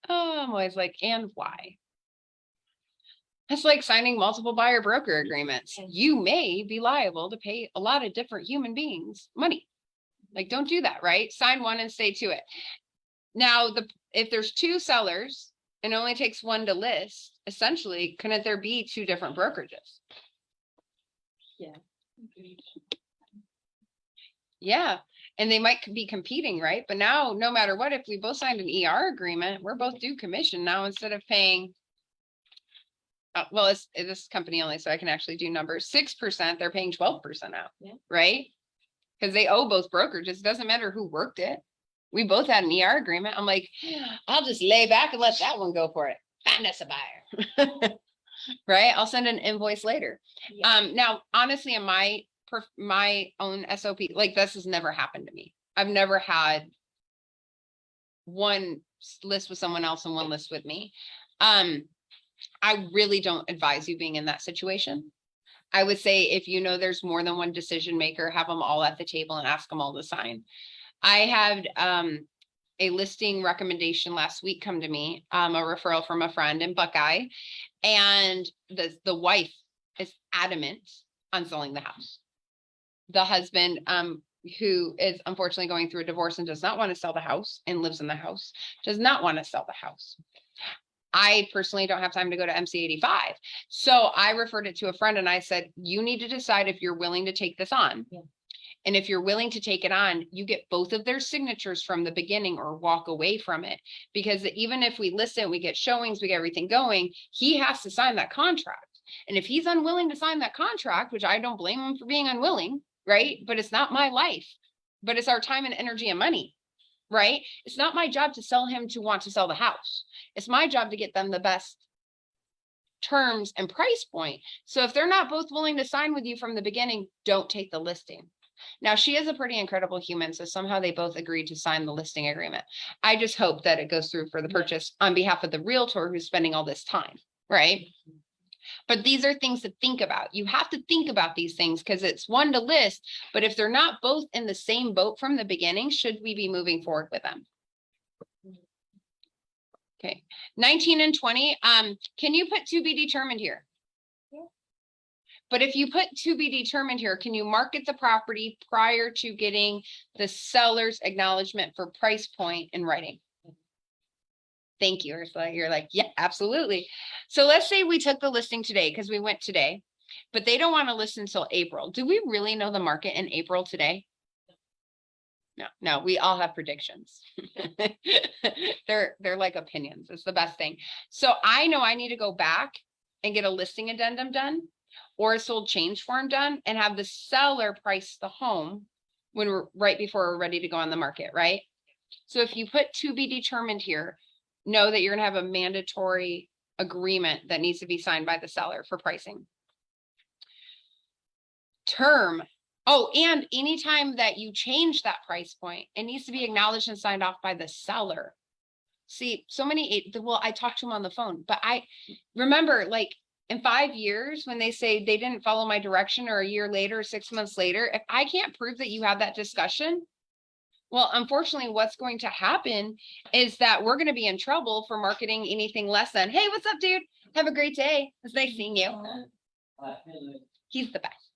Oh, I'm always like, and why? It's like signing multiple buyer broker agreements. You may be liable to pay a lot of different human beings money. Like, don't do that, right? Sign one and stay to it. Now, if there's two sellers and it only takes one to list, essentially, couldn't there be two different brokerages? Yeah, and they might be competing, right? But now, no matter what, if we both signed an ER agreement, we're both due commission now instead of paying. Well, it's this company only, so I can actually do numbers. 6%, they're paying 12% out, right? Because they owe both brokerages. It doesn't matter who worked it. We both had an ER agreement. I'm like, I'll just lay back and let that one go for it. Find us a buyer, right? I'll send an invoice later. Now, honestly, in my own SOP, like this has never happened to me. I've never had one list with someone else and one list with me. I really don't advise you being in that situation. I would say if you know there's more than one decision maker, have them all at the table and ask them all to sign. I had a listing recommendation last week come to me, a referral from a friend in Buckeye, and the wife is adamant on selling the house. The husband, who is unfortunately going through a divorce and does not want to sell the house and lives in the house, does not want to sell the house. I personally don't have time to go to MC 85. So I referred it to a friend and I said, you need to decide if you're willing to take this on. Yeah. And if you're willing to take it on, you get both of their signatures from the beginning or walk away from it. Because even if we listen, we get showings, we get everything going, he has to sign that contract. And if he's unwilling to sign that contract, which I don't blame him for being unwilling, right? But it's not my life, but it's our time and energy and money, right? It's not my job to sell him to want to sell the house. It's my job to get them the best terms and price point. So if they're not both willing to sign with you from the beginning, don't take the listing. Now, she is a pretty incredible human, so somehow they both agreed to sign the listing agreement. I just hope that it goes through for the purchase on behalf of the realtor who's spending all this time, right? But these are things to think about. You have to think about these things because it's one to list, but if they're not both in the same boat from the beginning, should we be moving forward with them? Okay, 19 and 20, can you put to be determined here? Yeah. But if you put to be determined here, can you market the property prior to getting the seller's acknowledgement for price point in writing? Thank you, Ursula. You're like, yeah, absolutely. So let's say we took the listing today because we went today, but they don't want to list until April. Do we really know the market in April today? No, we all have predictions. They're like opinions. It's the best thing. So I know I need to go back and get a listing addendum done or a sold change form done and have the seller price the home when we're right before we're ready to go on the market, right? So if you put to be determined here, know that you're gonna have a mandatory agreement that needs to be signed by the seller for pricing. Term. Oh, and anytime that you change that price point, it needs to be acknowledged and signed off by the seller. See, so many, well, I talked to him on the phone, but I remember like in 5 years when they say they didn't follow my direction or a year later, 6 months later, if I can't prove that you had that discussion, well, unfortunately, what's going to happen is that we're going to be in trouble for marketing anything less than, hey, what's up, dude? Have a great day. It's nice seeing you. He's the best.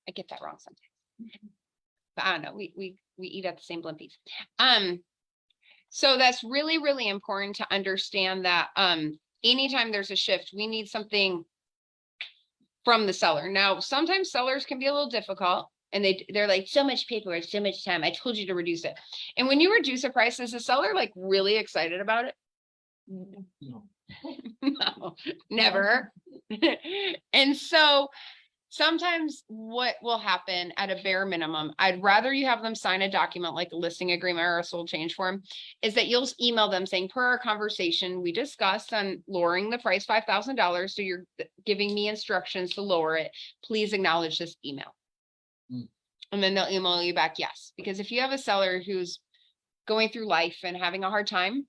I get that wrong sometimes. But I don't know, we eat at the same Blimpies. So that's really, really important to understand that anytime there's a shift, we need something from the seller. Now, sometimes sellers can be a little difficult and they're like, so much paperwork, so much time. I told you to reduce it. And when you reduce a price, is the seller like really excited about it? No. No, never. And so sometimes what will happen at a bare minimum, I'd rather you have them sign a document like a listing agreement or a sold change form, is that you'll email them saying, per our conversation, we discussed on lowering the price $5,000. So you're giving me instructions to lower it. Please acknowledge this email. And then they'll email you back, yes. Because if you have a seller who's going through life and having a hard time,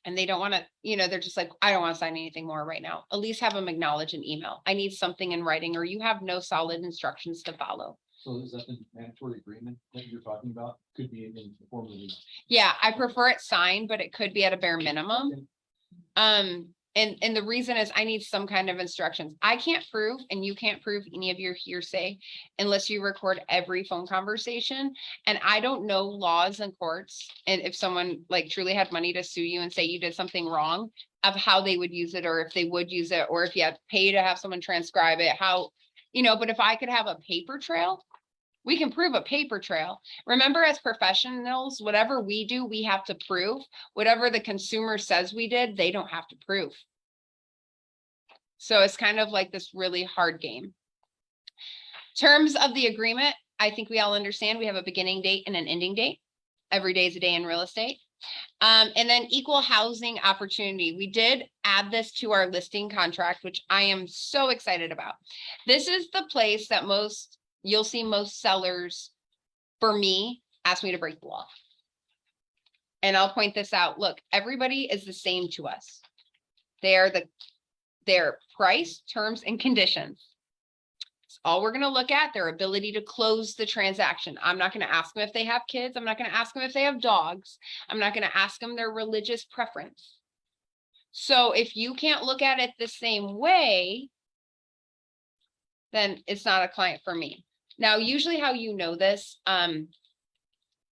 and they don't want to, they're just like, I don't want to sign anything more right now. At least have them acknowledge an email. I need something in writing, or you have no solid instructions to follow. So is that the mandatory agreement that you're talking about? Could be in the form of the. Yeah, I prefer it signed, but it could be at a bare minimum. And the reason is I need some kind of instructions. I can't prove, and you can't prove any of your hearsay unless you record every phone conversation. And I don't know laws and courts. And if someone like truly had money to sue you and say you did something wrong, of how they would use it, or if they would use it, or if you had to pay to have someone transcribe it, but if I could have a paper trail, we can prove a paper trail. Remember, as professionals, whatever we do, we have to prove. Whatever the consumer says we did, they don't have to prove. So it's kind of like this really hard game. Terms of the agreement, I think we all understand we have a beginning date and an ending date. Every day is a day in real estate. And then equal housing opportunity. We did add this to our listing contract, which I am so excited about. This is the place that you'll see most sellers, for me, ask me to break the law. And I'll point this out. Look, everybody is the same to us. Their price, terms, and conditions. It's all we're going to look at, their ability to close the transaction. I'm not going to ask them if they have kids. I'm not going to ask them if they have dogs. I'm not going to ask them their religious preference. So if you can't look at it the same way, then it's not a client for me. Now, usually how you know this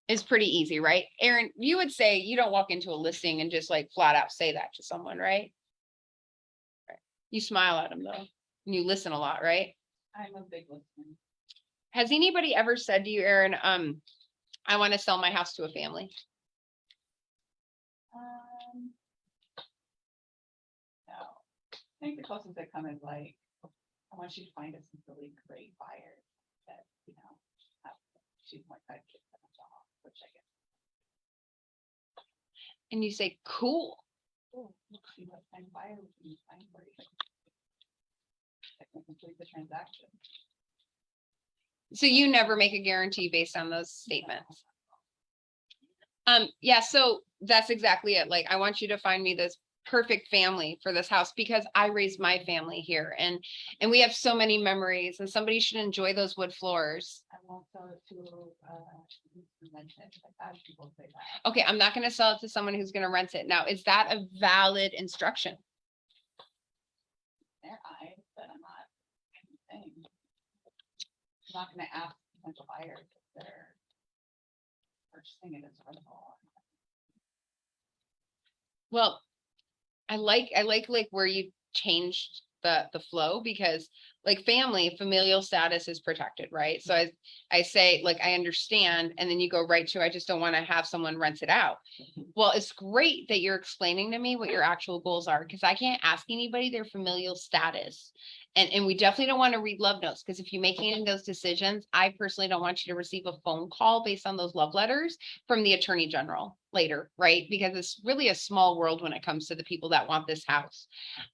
is pretty easy, right? Aaron, you would say you don't walk into a listing and just like flat out say that to someone, right? You smile at them though, and you listen a lot, right? I'm a big listener. Has anybody ever said to you, Aaron, I want to sell my house to a family? No, I think the closest I come is like, I want you to find us some really great buyers that, have 2.5 kids and a job, which I guess. And you say, cool. See what kind of buyer we can find for you. That can complete the transaction. So you never make a guarantee based on those statements. Yeah, so that's exactly it. Like, I want you to find me this perfect family for this house because I raised my family here and we have so many memories and somebody should enjoy those wood floors. I won't sell it to rent it. I've had people say that. Okay, I'm not going to sell it to someone who's going to rent it. Now, is that a valid instruction? Their eyes, but I'm not saying. I'm not gonna ask potential buyers if they're purchasing it as a rental. Well, I like where you changed the flow, because like familial status is protected, right? So I say, like, I understand, and then you go right to, I just don't want to have someone rent it out. Well, it's great that you're explaining to me what your actual goals are, because I can't ask anybody their familial status. And we definitely don't want to read love notes, because if you're making those decisions, I personally don't want you to receive a phone call based on those love letters from the attorney general later, right? Because it's really a small world when it comes to the people that want this house.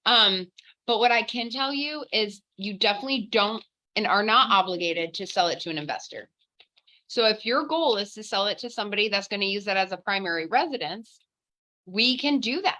But what I can tell you is you definitely don't and are not obligated to sell it to an investor. So if your goal is to sell it to somebody that's going to use that as a primary residence, we can do that.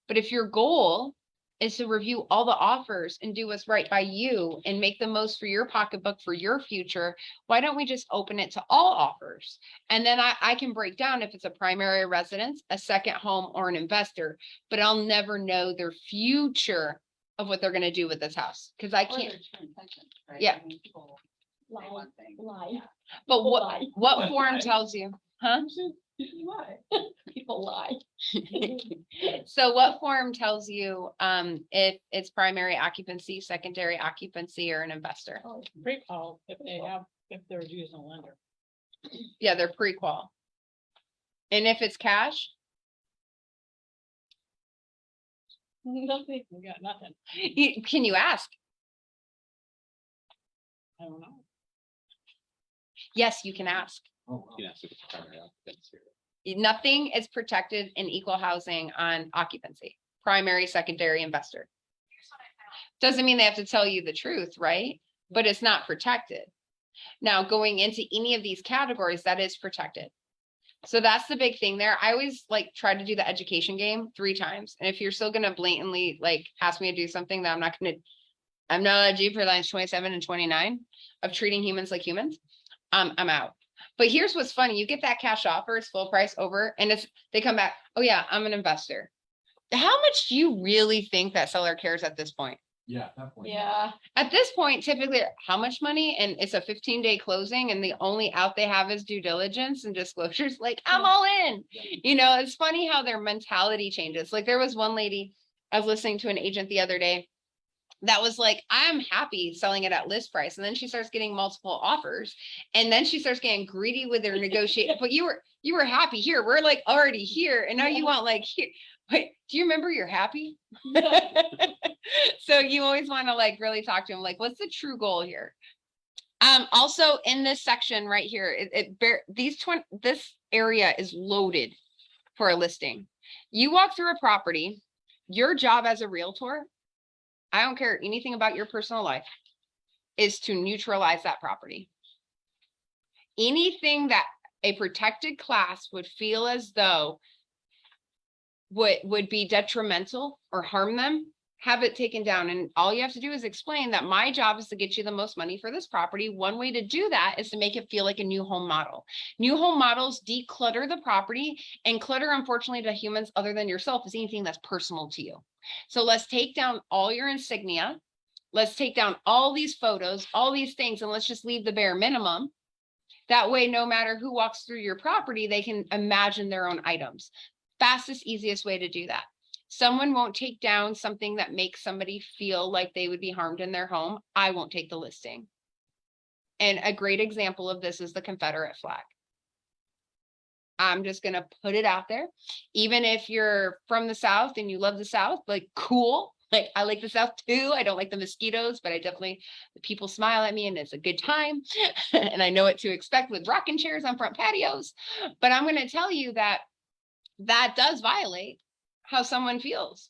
But if your goal is to review all the offers and do what's right by you and make the most for your pocketbook for your future, why don't we just open it to all offers? And then I can break down if it's a primary residence, a second home, or an investor, but I'll never know their future of what they're going to do with this house, because I Or can't. their true intentions, right? Yeah. I mean, people say Lie, one thing. lie. Yeah. But People what lie. what form tells you, huh? Why? People lie. So what form tells you if it's primary occupancy, secondary occupancy, or an investor? Pre-qual if they're using a lender. Yeah, they're pre-qual. And if it's cash, Nothing, we got nothing. can you ask? I don't know. Yes, you can ask. Oh, wow. You know, if it's primary occupancy. Nothing is protected in equal housing on occupancy, primary, secondary, investor. Doesn't mean they have to tell you the truth, right? But it's not protected. Now, going into any of these categories, that is protected. So that's the big thing there. I always like try to do the education game 3 times. And if you're still gonna blatantly like ask me to do something that I'm not gonna do for lines 27 and 29 of treating humans like humans, I'm out. But here's what's funny. You get that cash offer, it's full price over, and if they come back, oh yeah, I'm an investor. How much do you really think that seller cares at this point? Yeah, definitely. Yeah. At this point, typically, how much money? And it's a 15-day closing, and the only out they have is due diligence and disclosures. Like, I'm all in. You know, it's funny how their mentality changes. Like, there was one lady, I was listening to an agent the other day that was like, I'm happy selling it at list price. And then she starts getting multiple offers. And then she starts getting greedy with their negotiate. But you were happy here. We're like already here. And now you want like here. Wait, do you remember you're happy? So you always want to like really talk to them. Like, what's the true goal here? Also in this section right here, this area is loaded for a listing. You walk through a property, your job as a realtor, I don't care anything about your personal life, is to neutralize that property. Anything that a protected class would feel as though would be detrimental or harm them, have it taken down. And all you have to do is explain that my job is to get you the most money for this property. One way to do that is to make it feel like a new home model. New home models declutter the property, and clutter, unfortunately, to humans other than yourself is anything that's personal to you. So let's take down all your insignia. Let's take down all these photos, all these things, and let's just leave the bare minimum. That way, no matter who walks through your property, they can imagine their own items. Fastest, easiest way to do that. Someone won't take down something that makes somebody feel like they would be harmed in their home. I won't take the listing. And a great example of this is the Confederate flag. I'm just going to put it out there. Even if you're from the South and you love the South, like cool. Like I like the South too. I don't like the mosquitoes, but the people smile at me and it's a good time. And I know what to expect with rocking chairs on front patios. But I'm going to tell you that does violate how someone feels.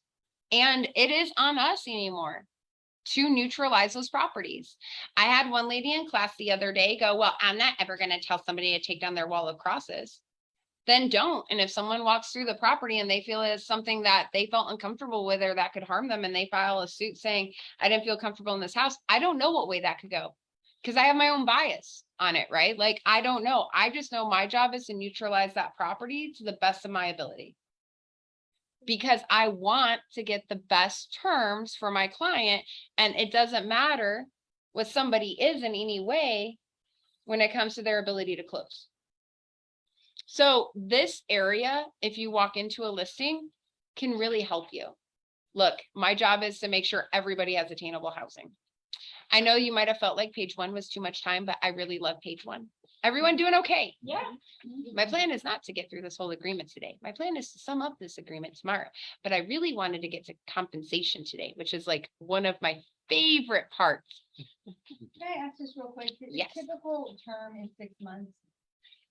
And it is on us anymore to neutralize those properties. I had one lady in class the other day go, well, I'm not ever going to tell somebody to take down their wall of crosses. Then don't. And if someone walks through the property and they feel it's something that they felt uncomfortable with or that could harm them, and they file a suit saying, I didn't feel comfortable in this house, I don't know what way that could go because I have my own bias on it, right? Like, I don't know. I just know my job is to neutralize that property to the best of my ability, because I want to get the best terms for my client. And it doesn't matter what somebody is in any way when it comes to their ability to close. So this area, if you walk into a listing, can really help you. look, my job is to make sure everybody has attainable housing. I know you might have felt like page one was too much time, but I really love page one. Everyone doing okay? Yeah. My plan is not to get through this whole agreement today. My plan is to sum up this agreement tomorrow. But I really wanted to get to compensation today, which is like one of my favorite parts. Can I ask this real quick? The Yes. Typical term is 6 months.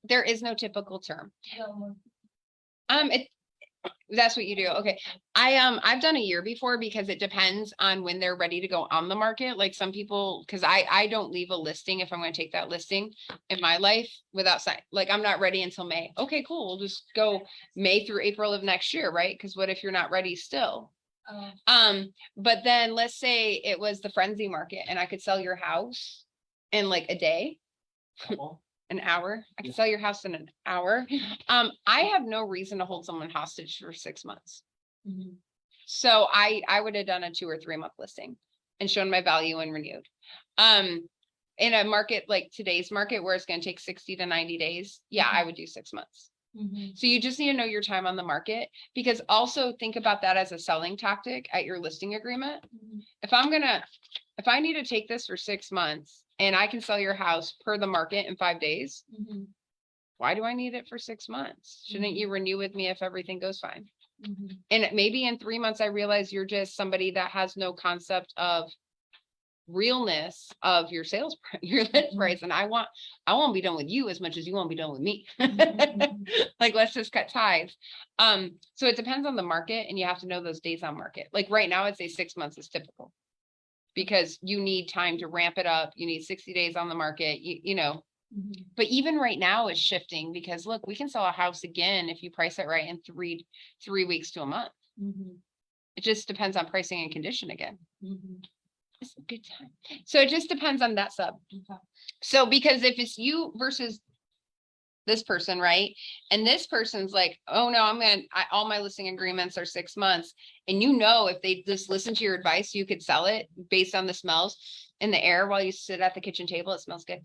There is no typical term. So That's what you do. Okay. I've done a year before because it depends on when they're ready to go on the market. Like some people, because I don't leave a listing if I'm going to take that listing in my life without sign. Like I'm not ready until May. Okay, cool. We'll just go May through April of next year, right? Because what if you're not ready still? But then let's say it was the frenzy market and I could sell your house in like a day. An hour. I can Yeah. sell your house in an hour. I have no reason to hold someone hostage for 6 months. So I would have done a 2 or 3 month listing and shown my value and renewed. In a market like today's market where it's going to take 60 to 90 days. Yeah, I would do 6 months. So you just need to know your time on the market, because also think about that as a selling tactic at your listing agreement. If I need to take this for 6 months and I can sell your house per the market in 5 days, why do I need it for 6 months? Shouldn't you renew with me if everything goes fine? And maybe in 3 months, I realize you're just somebody that has no concept of realness of your sales, your list price. And I won't be done with you as much as you won't be done with me. Like, let's just cut ties. So it depends on the market and you have to know those days on market. Like right now, I'd say 6 months is typical because you need time to ramp it up. You need 60 days on the market, you know, but even right now it's shifting because look, we can sell a house again if you price it right in three weeks to a month. It just depends on pricing and condition again. It's a good time. So it just depends on that sub. So because if it's you versus this person, right? And this person's like, oh no, all my listing agreements are 6 months. And you know, if they just listen to your advice, you could sell it based on the smells in the air while you sit at the kitchen table. It smells good.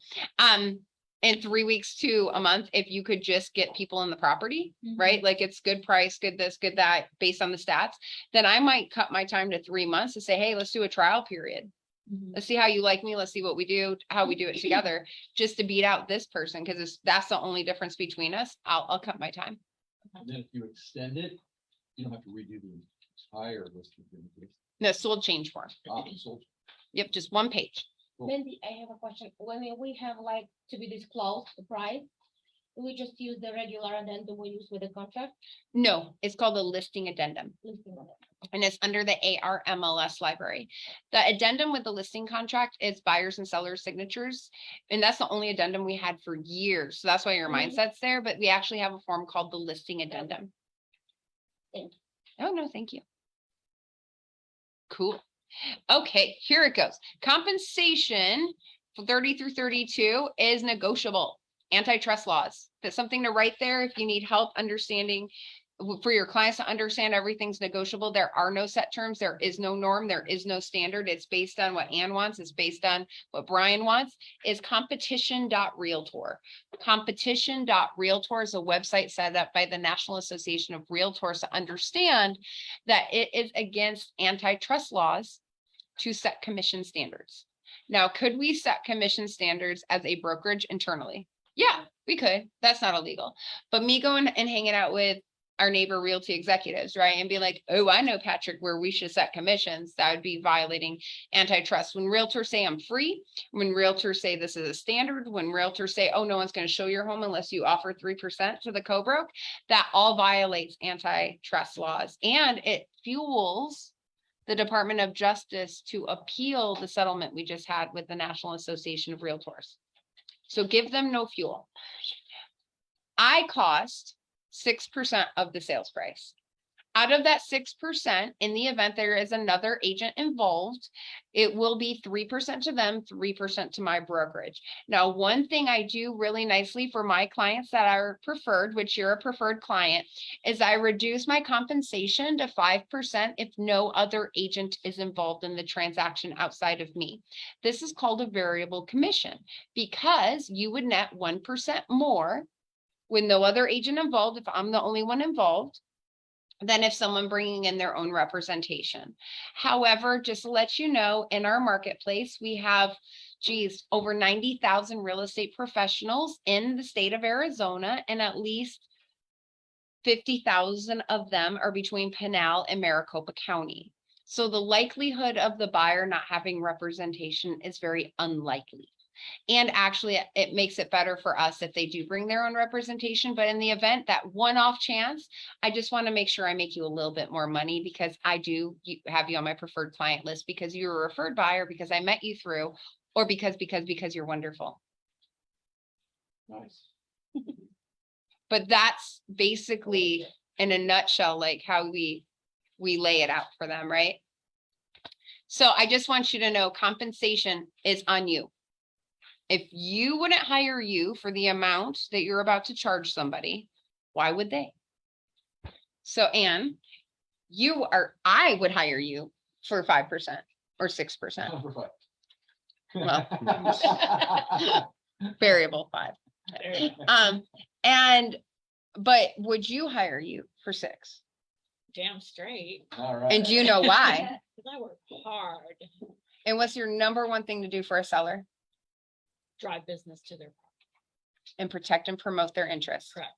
In 3 weeks to a month, if you could just get people in the property, right? Like it's good price, good this, good that, based on the stats, then I might cut my time to 3 months to say, hey, let's do a trial period. Let's see how you like me. Let's see what we do, how we do it together, just to beat out this person. Cause that's the only difference between us. I'll cut my time. And then if you extend it, you don't have to redo the entire list of benefits. No, sold change form. So Yep, just 1 page. Mandy, I have a question. When we have like to be disclosed the price, do we just use the regular addendum we use with the contract No, it's called a listing addendum. listing on it? And it's under the ARMLS library. The addendum with the listing contract is buyers and sellers signatures. And that's the only addendum we had for years. So that's why your mindset's there, but we actually have a form called the listing addendum. Thank Oh, no, thank you. Cool. Okay, here it goes. Compensation for 30 through 32 is negotiable. Antitrust laws. That's something to write there if you need help understanding. For your clients to understand everything's negotiable. There are no set terms. There is no norm. There is no standard. It's based on what Ann wants. It's based on what Brian wants. Is competition.realtor. Competition.realtor is a website set up by the National Association of Realtors to understand that it is against antitrust laws to set commission standards. Now, could we set commission standards as a brokerage internally? Yeah, we could. That's not illegal. But me going and hanging out with our neighbor realty executives, right? And be like, oh, I know, Patrick, where we should set commissions. That would be violating antitrust. When realtors say I'm free, when realtors say this is a standard, when realtors say, oh, no one's going to show your home unless you offer 3% to the co-broke, that all violates antitrust laws. And it fuels the Department of Justice to appeal the settlement we just had with the National Association of Realtors. So give them no fuel. I cost 6% of the sales price. Out of that 6%, in the event there is another agent involved, it will be 3% to them, 3% to my brokerage. Now, one thing I do really nicely for my clients that are preferred, which you're a preferred client, is I reduce my compensation to 5% if no other agent is involved in the transaction outside of me. This is called a variable commission because you would net 1% more with no other agent involved if I'm the only one involved. than if someone bringing in their own representation. However, just to let you know, in our marketplace, we have, geez, over 90,000 real estate professionals in the state of Arizona, and at least 50,000 of them are between Pinal and Maricopa County. So the likelihood of the buyer not having representation is very unlikely. And actually, it makes it better for us if they do bring their own representation. But in the event that one-off chance, I just want to make sure I make you a little bit more money, because I do have you on my preferred client list because you're a referred buyer, because I met you through, or because you're wonderful. Nice. But that's basically in a nutshell, like how we lay it out for them, right? So I just want you to know compensation is on you. If you wouldn't hire you for the amount that you're about to charge somebody, why would they? So Anne, I would hire you for 5% or 6%, well, variable 5. But would you hire you for 6? Damn straight, All right. And do you know why? because I work hard, And what's your number one thing to do for a seller? drive business to their property. And protect and promote their interests. Correct.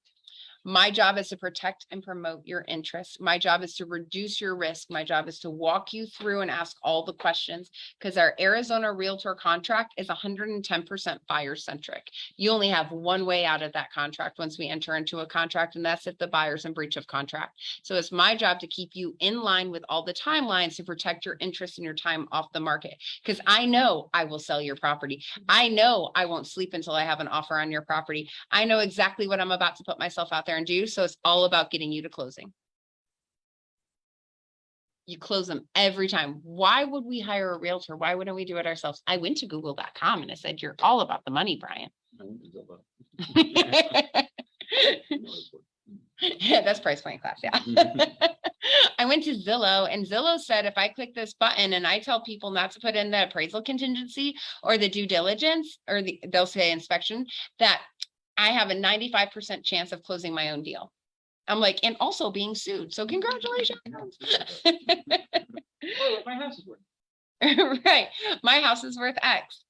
My job is to protect and promote your interests. My job is to reduce your risk. My job is to walk you through and ask all the questions, because our Arizona Realtor contract is 110% buyer centric. You only have one way out of that contract once we enter into a contract, and that's if the buyer's in breach of contract. So it's my job to keep you in line with all the timelines to protect your interest and your time off the market. Because I know I will sell your property. I know I won't sleep until I have an offer on your property. I know exactly what I'm about to put myself out there and do. So it's all about getting you to closing. You close them every time. Why would we hire a realtor? Why wouldn't we do it ourselves? I went to google.com and I said, you're all about the money, Brian. Yeah, that's price point class. Yeah. I went to Zillow, and Zillow said, if I click this button and I tell people not to put in the appraisal contingency or the due diligence, or they'll say inspection, that I have a 95% chance of closing my own deal. I'm like, and also being sued. So congratulations. My house is worth, Right. My house is worth X.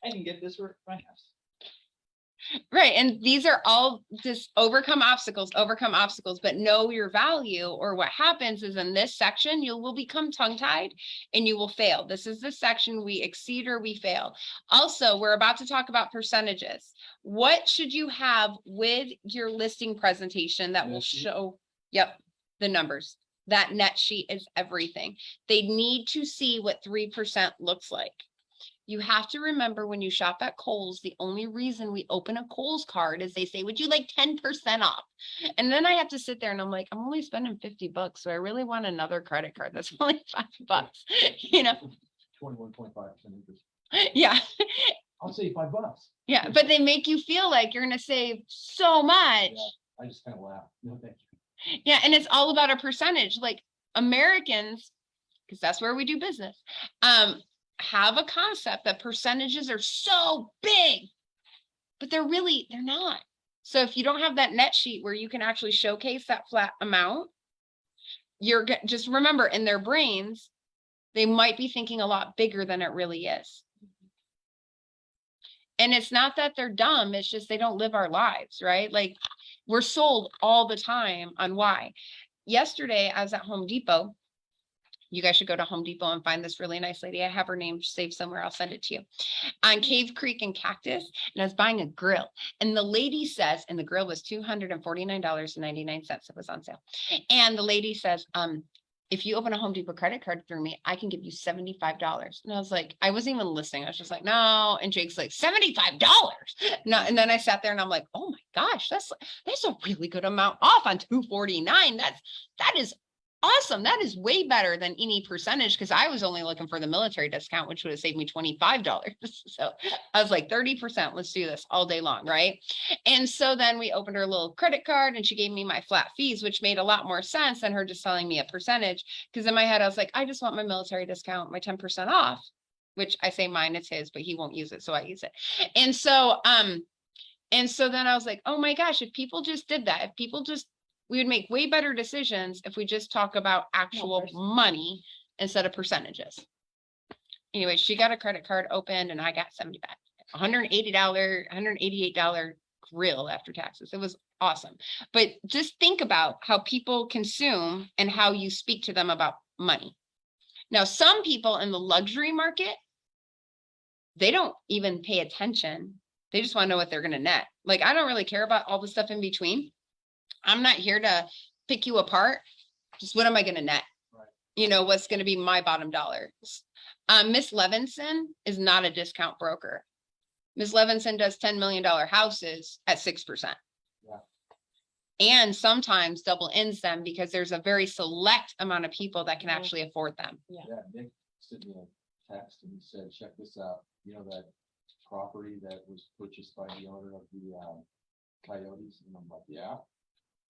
I can get this for my house. Right. And these are all just overcome obstacles, but know your value. Or what happens is in this section, you will become tongue-tied and you will fail. This is the section we exceed or we fail. Also, we're about to talk about percentages. What should you have with your listing presentation that will Net sheet? show, yep, the numbers? That net sheet is everything. They need to see what 3% looks like. You have to remember, when you shop at Kohl's, the only reason we open a Kohl's card is they say, would you like 10% off? And then I have to sit there and I'm like, I'm only spending $50. So I really want another credit card. That's only $5, you know? 21.5% interest. Yeah. I'll save $5. Yeah. But they make you feel like you're going to save so much. Yeah, I just kind of laugh. No, thank you. Yeah. And it's all about a percentage. Like Americans, because that's where we do business, have a concept that percentages are so big, but they're not. So if you don't have that net sheet where you can actually showcase that flat amount, just remember, in their brains, they might be thinking a lot bigger than it really is. And it's not that they're dumb, it's just they don't live our lives, right? Like, we're sold all the time on why. Yesterday, I was at Home Depot. You guys should go to Home Depot and find this really nice lady. I have her name saved somewhere. I'll send it to you. On Cave Creek and Cactus. And I was buying a grill. And the lady says, and the grill was $249.99. It was on sale. And the lady says, if you open a Home Depot credit card through me, I can give you $75. And I was like, I wasn't even listening. I was just like, no. And Jake's like, $75. No. And then I sat there and I'm like, oh my gosh, that's a really good amount off on $249. That is awesome. That is way better than any percentage, because I was only looking for the military discount, which would have saved me $25. So I was like, 30%, let's do this all day long, right? And so then we opened her little credit card and she gave me my flat fees, which made a lot more sense than her just telling me a percentage. Because in my head, I was like, I just want my military discount, my 10% off, which I say mine, it's his, but he won't use it, so I use it. And so then I was like, oh my gosh, if people just did that, if people just we would make way better decisions if we just talk about actual Numbers. money instead of percentages. Anyway, she got a credit card opened and I got 70 back. $188 grill after taxes. It was awesome. But just think about how people consume and how you speak to them about money. Now, some people in the luxury market, they don't even pay attention. They just want to know what they're going to net. Like, I don't really care about all the stuff in between. I'm not here to pick you apart. Just what am I going to net? Right. You know, what's going to be my bottom dollar? Miss Levinson is not a discount broker. Miss Levinson does $10 million houses at 6%. Yeah. And sometimes double ends them because there's a very select amount of people that can actually afford them. Yeah, Nick sent me a text and he said, check this out, you know, that property that was purchased by the owner of the Coyotes, and I'm like, yeah.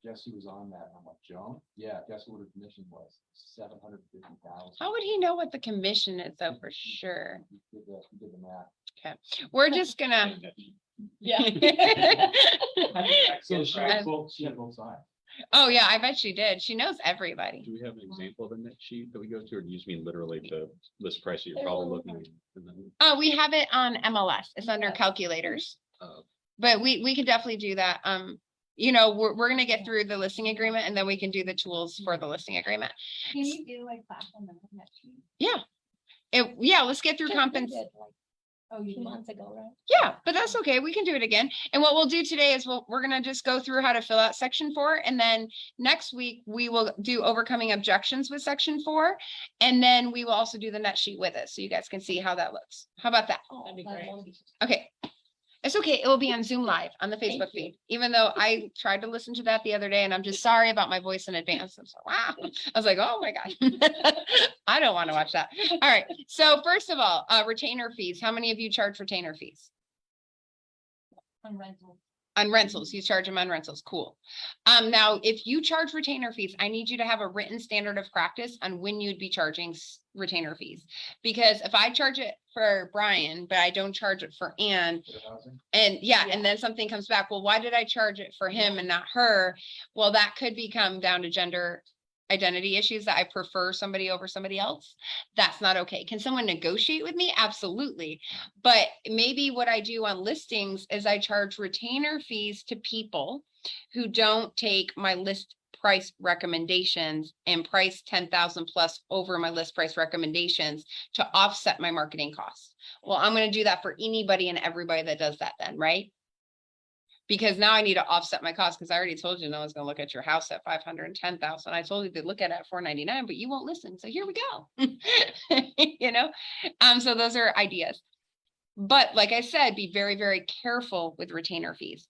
Guess who was on that? And I'm like, Joan? Yeah, guess what her commission was? $750,000. How would he know what the commission is though, for sure? He did the math. We're just gonna. Yeah. So she had both sides. Oh, yeah, I bet she did. She knows everybody. Do we have an example of a net sheet that we go to, or do you just mean literally the list price that you're probably looking at? And then, Oh, we have it on MLS. It's under calculators. But we can definitely do that. You know, we're gonna get through the listing agreement and then we can do the tools for the listing agreement. Can you do like class on that next week? Yeah. Yeah, let's get through Oh, you 2 did? months ago, right? Yeah, but that's okay. We can do it again. And what we'll do today is we're gonna just go through how to fill out section 4. And then next week we will do overcoming objections with section 4. And then we will also do the net sheet with it. So you guys can see how that looks. How about that? Oh, That'd be that great. won't be- Okay. It's okay. It will be on Zoom Live on the Thank Facebook you. feed, even though I tried to listen to that the other day and I'm just sorry about my voice in advance. I'm so, wow. I was like, oh my God. I don't want to watch that. All right. So first of all, retainer fees. How many of you charge retainer fees? On rentals. On rentals, you charge them on rentals. Cool. Now, if you charge retainer fees, I need you to have a written standard of practice on when you'd be charging retainer fees. Because if I charge it for Brian, but I don't charge it for Ann, For the housing. and and then something comes back, well, why did I charge it for him and not her? Well, that could become down to gender identity issues that I prefer somebody over somebody else. That's not okay. Can someone negotiate with me? Absolutely. But maybe what I do on listings is I charge retainer fees to people who don't take my list price recommendations and price 10,000 plus over my list price recommendations to offset my marketing costs. Well, I'm going to do that for anybody and everybody that does that then, right? Because now I need to offset my costs because I already told you no one's going to look at your house at 510,000. I told you to look at it at 499, but you won't listen. So here we go. You know, so those are ideas. But like I said, be very, very careful with retainer fees.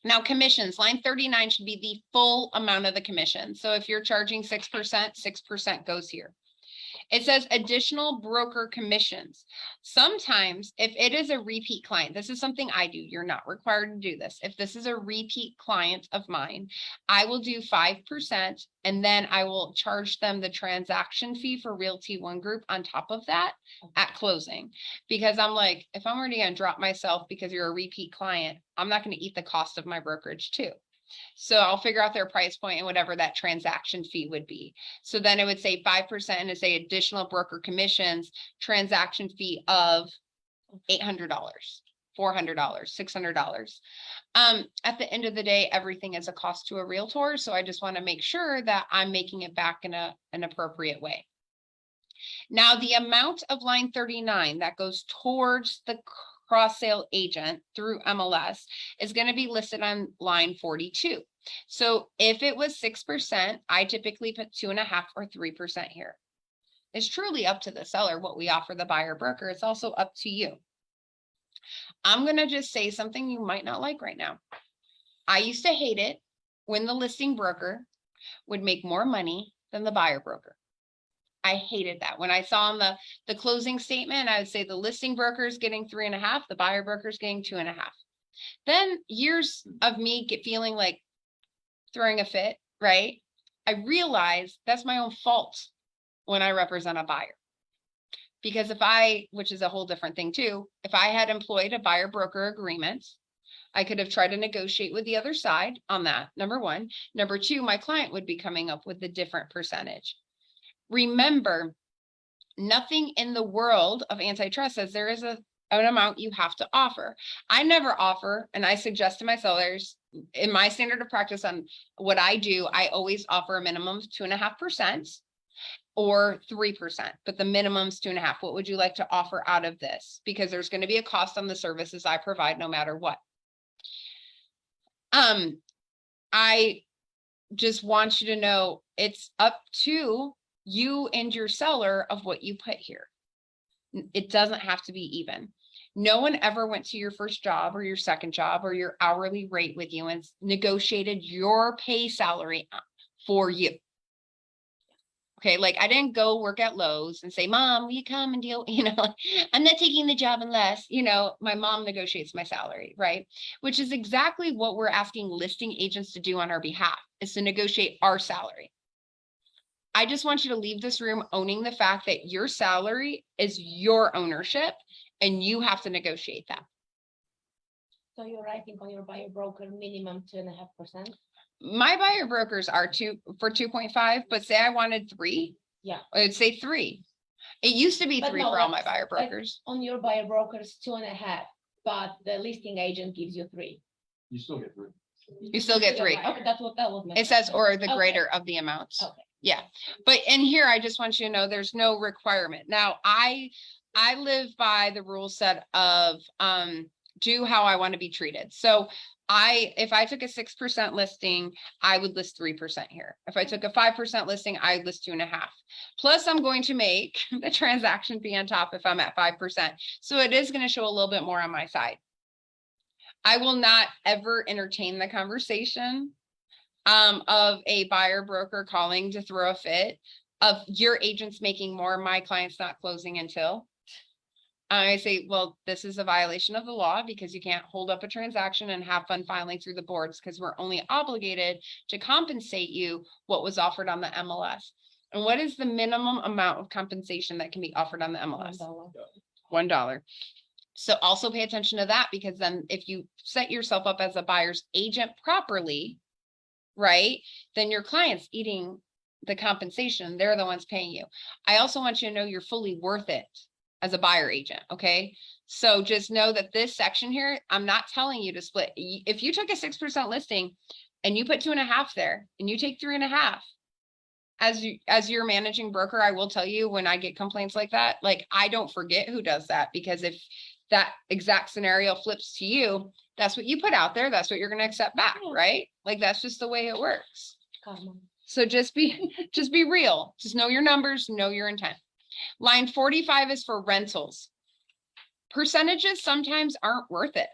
Now, commissions, line 39 should be the full amount of the commission. So if you're charging 6%, 6% goes here. It says additional broker commissions. Sometimes if it is a repeat client, this is something I do. You're not required to do this. If this is a repeat client of mine, I will do 5% and then I will charge them the transaction fee for Realty One Group on top of that at closing. Because I'm like, if I'm already gonna drop myself because you're a repeat client, I'm not gonna eat the cost of my brokerage too. So I'll figure out their price point and whatever that transaction fee would be. So then it would say 5% and it say additional broker commissions, transaction fee of $800, $400, $600. At the end of the day, everything is a cost to a realtor. So I just want to make sure that I'm making it back in an appropriate way. Now, the amount of line 39 that goes towards the cross sale agent through MLS is going to be listed on line 42. So if it was 6%, I typically put 2.5 or 3% here. It's truly up to the seller what we offer the buyer broker. It's also up to you. I'm going to just say something you might not like right now. I used to hate it when the listing broker would make more money than the buyer broker. I hated that. When I saw on the closing statement, I would say the listing broker is getting 3.5, the buyer broker is getting 2.5. Then years of me feeling like throwing a fit, right? I realized that's my own fault when I represent a buyer. Because which is a whole different thing too, if I had employed a buyer broker agreement I could have tried to negotiate with the other side on that, number one. Number two, my client would be coming up with a different percentage. Remember, nothing in the world of antitrust says there is an amount you have to offer. I never offer, and I suggest to my sellers, in my standard of practice on what I do, I always offer a minimum of 2.5% or 3%, but the minimum's 2.5%. What would you like to offer out of this? Because there's going to be a cost on the services I provide no matter what. I just want you to know it's up to you and your seller of what you put here. It doesn't have to be even. No one ever went to your first job or your second job or your hourly rate with you and negotiated your pay salary for you. Okay, like I didn't go work at Lowe's and say, Mom, will you come and deal? You know, like, I'm not taking the job unless, you know, my mom negotiates my salary, right? Which is exactly what we're asking listing agents to do on our behalf, is to negotiate our salary. I just want you to leave this room owning the fact that your salary is your ownership and you have to negotiate that. So you're writing on your buyer broker minimum 2.5%? My buyer brokers are 2.5, but say I wanted 3. Yeah. I'd say 3. It used to be But 3 no, for all my that's- buyer brokers. On your buyer brokers, 2.5, but the listing agent gives you 3. You still get 3. You still get 3. Okay, that's what that was. It says, or the Okay. greater of the amounts. Okay. Yeah, but in here, I just want you to know there's no requirement. Now, I live by the rule set of do how I want to be treated. So if I took a 6% listing, I would list 3% here. If I took a 5% listing, I'd list 2.5. Plus, I'm going to make the transaction fee on top if I'm at 5%. So it is going to show a little bit more on my side. I will not ever entertain the conversation of a buyer broker calling to throw a fit of your agent's making more, my client's not closing until. I say, well, this is a violation of the law because you can't hold up a transaction and have fun filing through the boards because we're only obligated to compensate you what was offered on the MLS. And what is the minimum amount of compensation that can be offered on the MLS? $1. So also pay attention to that, because then if you set yourself up as a buyer's agent properly, right, then your client's eating the compensation. They're the ones paying you. I also want you to know you're fully worth it as a buyer agent. Okay. So just know that this section here, I'm not telling you to split. If you took a 6% listing and you put 2.5 there and you take 3.5, as your managing broker, I will tell you when I get complaints like that, like I don't forget who does that, because if that exact scenario flips to you, that's what you put out there. That's what you're going to accept back, right? Like that's just the way it works. So just be real. Just know your numbers, know your intent. Line 45 is for rentals. Percentages sometimes aren't worth it.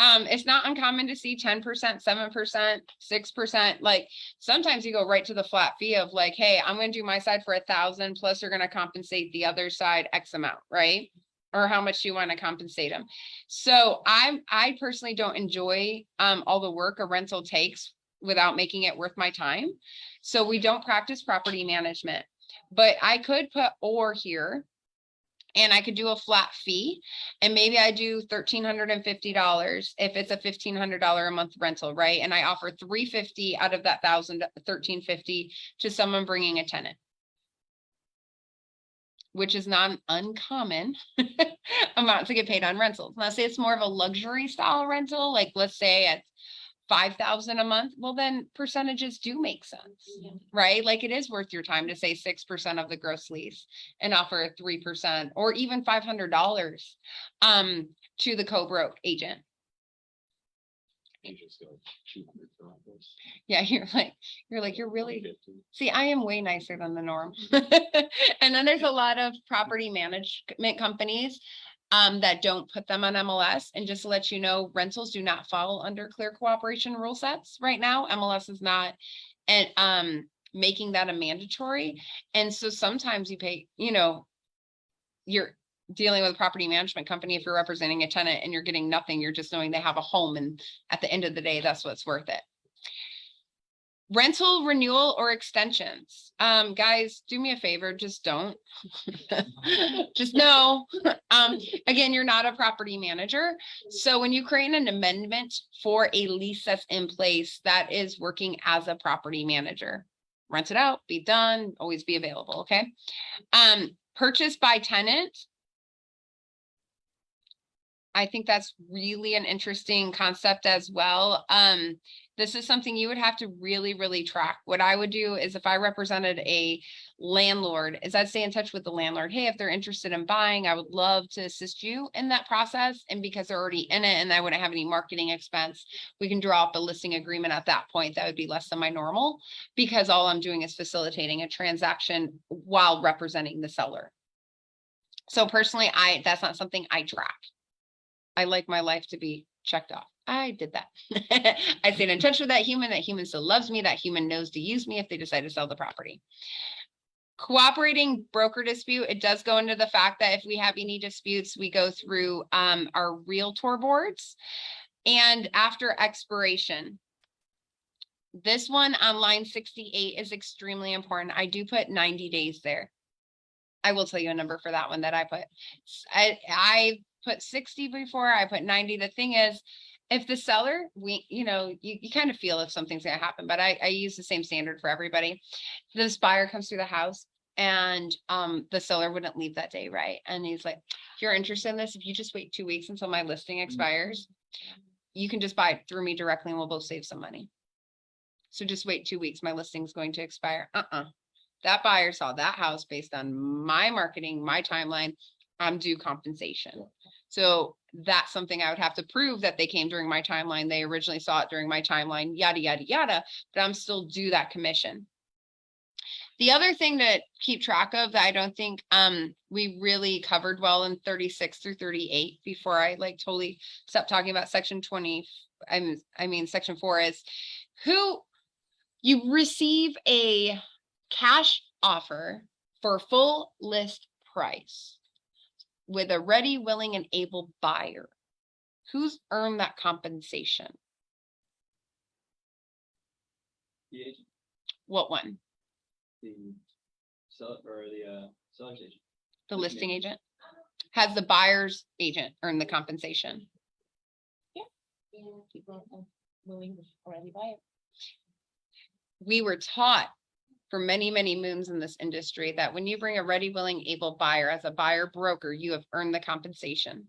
It's not uncommon to see 10%, 7%, 6%. Like sometimes you go right to the flat fee of like, hey, I'm going to do my side for 1,000 plus you're going to compensate the other side X amount, right? Or how much do you want to compensate them? So I personally don't enjoy all the work a rental takes without making it worth my time. So we don't practice property management, but I could put or here. And I could do a flat fee, and maybe I do $1,350 if it's a $1,500 a month rental, right? And I offer $350 out of that $1,350 to someone bringing a tenant, which is not an uncommon amount to get paid on rentals. Let's say it's more of a luxury style rental, like let's say it's $5,000 a month. Well, then percentages do make sense, right? Like it is worth your time to say 6% of the gross lease and offer a 3% or even $500 to the co-broke agent. Agents go 200 for rentals. Yeah, you're really, 150. see, I am way nicer than the norm. And then there's a lot of property management companies that don't put them on MLS. And just to let you know, rentals do not fall under clear cooperation rule sets right now. MLS is not making that a mandatory. And so sometimes you pay, you're dealing with a property management company if you're representing a tenant and you're getting nothing. You're just knowing they have a home, and at the end of the day, that's what's worth it. Rental renewal or extensions. Guys, do me a favor, just don't. Just know, again, you're not a property manager. So when you create an amendment for a lease that's in place, that is working as a property manager. Rent it out, be done, always be available, okay? Purchase by tenant. I think that's really an interesting concept as well. This is something you would have to really, really track. What I would do is if I represented a landlord, is I'd stay in touch with the landlord. Hey, if they're interested in buying, I would love to assist you in that process. And because they're already in it and I wouldn't have any marketing expense, we can draw up a listing agreement at that point. That would be less than my normal because all I'm doing is facilitating a transaction while representing the seller. So personally, that's not something I track. I like my life to be checked off. I did that. I stayed in touch with that human still loves me, that human knows to use me if they decide to sell the property. Cooperating broker dispute, it does go into the fact that if we have any disputes, we go through our realtor boards. And after expiration, this one on line 68 is extremely important. I do put 90 days there. I will tell you a number for that one that I put. I put 60 before, I put 90. The thing is, if the seller, you kind of feel if something's gonna happen, but I use the same standard for everybody. This buyer comes through the house and the seller wouldn't leave that day, right? And he's like, if you're interested in this, if you just wait 2 weeks until my listing expires, you can just buy it through me directly and we'll both save some money. So just wait 2 weeks, my listing's going to expire. That buyer saw that house based on my marketing, my timeline, I'm due compensation. So that's something I would have to prove that they came during my timeline. They originally saw it during my timeline, yada, yada, yada, but I'm still due that commission. The other thing to keep track of that I don't think we really covered well in 36 through 38 before I totally stopped talking about section 20. Section 4 is who you receive a cash offer for full list price with a ready, willing, and able buyer. Who's earned that compensation? The agent, What one? the seller or the seller's agent. The listing agent? Has the buyer's agent earned the compensation? Willing already buy it. We were taught for many, many moons in this industry that when you bring a ready, willing, able buyer as a buyer broker, you have earned the compensation.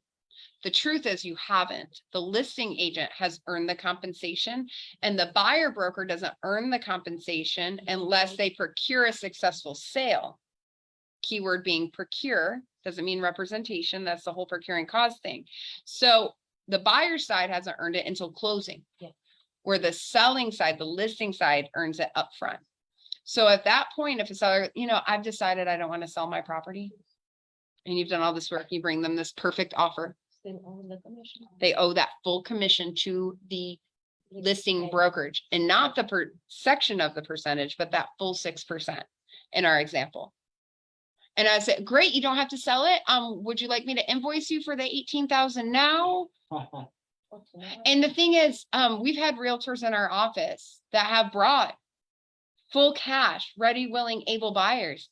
The truth is you haven't. The listing agent has earned the compensation and the buyer broker doesn't earn the compensation unless they procure a successful sale. Keyword being procure, doesn't mean representation. That's the whole procuring cause thing. So the buyer side hasn't earned it until closing. Yeah. Where the selling side, the listing side earns it upfront. So at that point, if a seller, I've decided I don't want to sell my property and you've done all this work, you bring them this perfect offer. Still own the commission. They owe that full commission to the listing brokerage and not the section of the percentage, but that full 6% in our example. And I said, great, you don't have to sell it. Would you like me to invoice you for the 18,000 now? And the thing is, we've had realtors in our office that have brought full cash, ready, willing, able buyers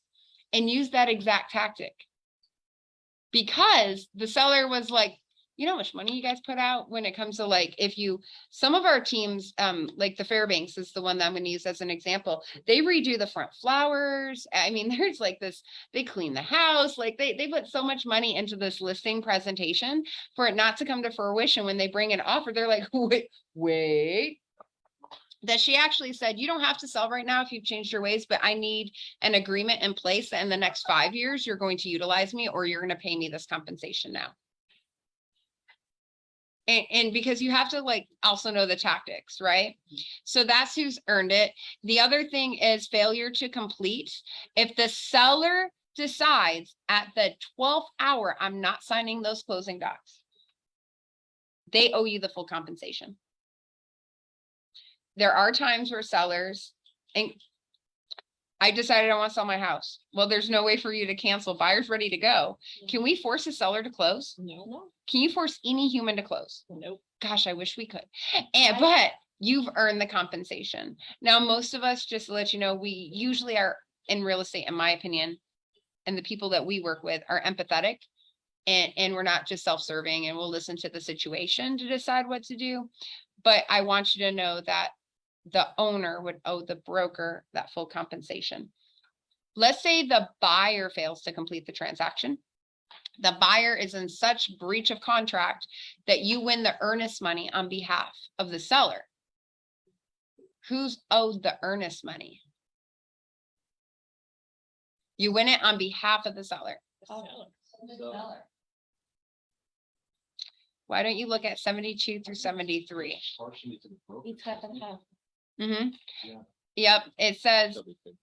and use that exact tactic. Because the seller was like, you know how much money you guys put out when it comes to some of our teams, like the Fairbanks is the one that I'm going to use as an example. They redo the front flowers. There's this, they clean the house. They put so much money into this listing presentation for it not to come to fruition. When they bring an offer, they're like, wait. That she actually said, you don't have to sell right now if you've changed your ways, but I need an agreement in place that in the next 5 years, you're going to utilize me or you're going to pay me this compensation now. And because you have to also know the tactics, right? So that's who's earned it. The other thing is failure to complete. If the seller decides at the 12th hour, I'm not signing those closing docs, they owe you the full compensation. There are times where sellers, and I decided I want to sell my house. Well, there's no way for you to cancel. Buyer's ready to go. Can we force a seller to close? No. Can you force any human to close? Nope. Gosh, I wish we could. But you've earned the compensation. Now, most of us, just to let you know, we usually are in real estate, in my opinion, and the people that we work with are empathetic. And we're not just self-serving, and we'll listen to the situation to decide what to do. But I want you to know that the owner would owe the broker that full compensation. Let's say the buyer fails to complete the transaction. The buyer is in such breach of contract that you win the earnest money on behalf of the seller. Who's owed the earnest money? You win it on behalf of the seller. Why don't you look at 72 through 73? Partially to the broker. It's half and half. Mm-hmm. Yeah. Yep, it says, That'll be good.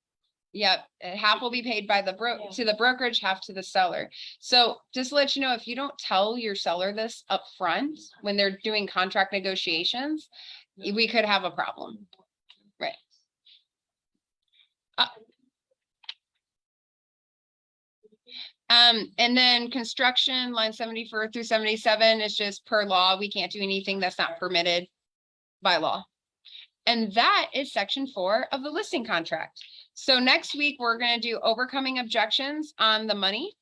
yep, half will be paid by the Yeah. to the brokerage, half to the seller. So just to let you know, if you don't tell your seller this up front when they're doing contract negotiations, we could have a problem. Right. And then construction, line 74 through 77 is just per law. We can't do anything that's not permitted by law. And that is section 4 of the listing contract. So next week, we're gonna do overcoming objections on the money.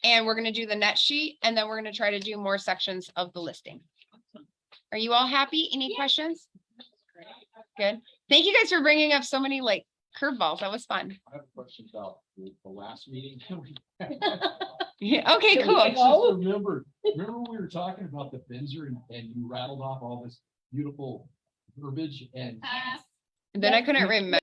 And we're gonna do the net sheet, and then we're gonna try to do more sections of the listing. Are you all happy? Any questions? Good. Thank you guys for bringing up so many like curveballs. That was fun. I have a question about the last meeting. Yeah, okay, I cool. just remember when we were talking about the Benzer and you rattled off all this beautiful verbiage and Then I couldn't remember.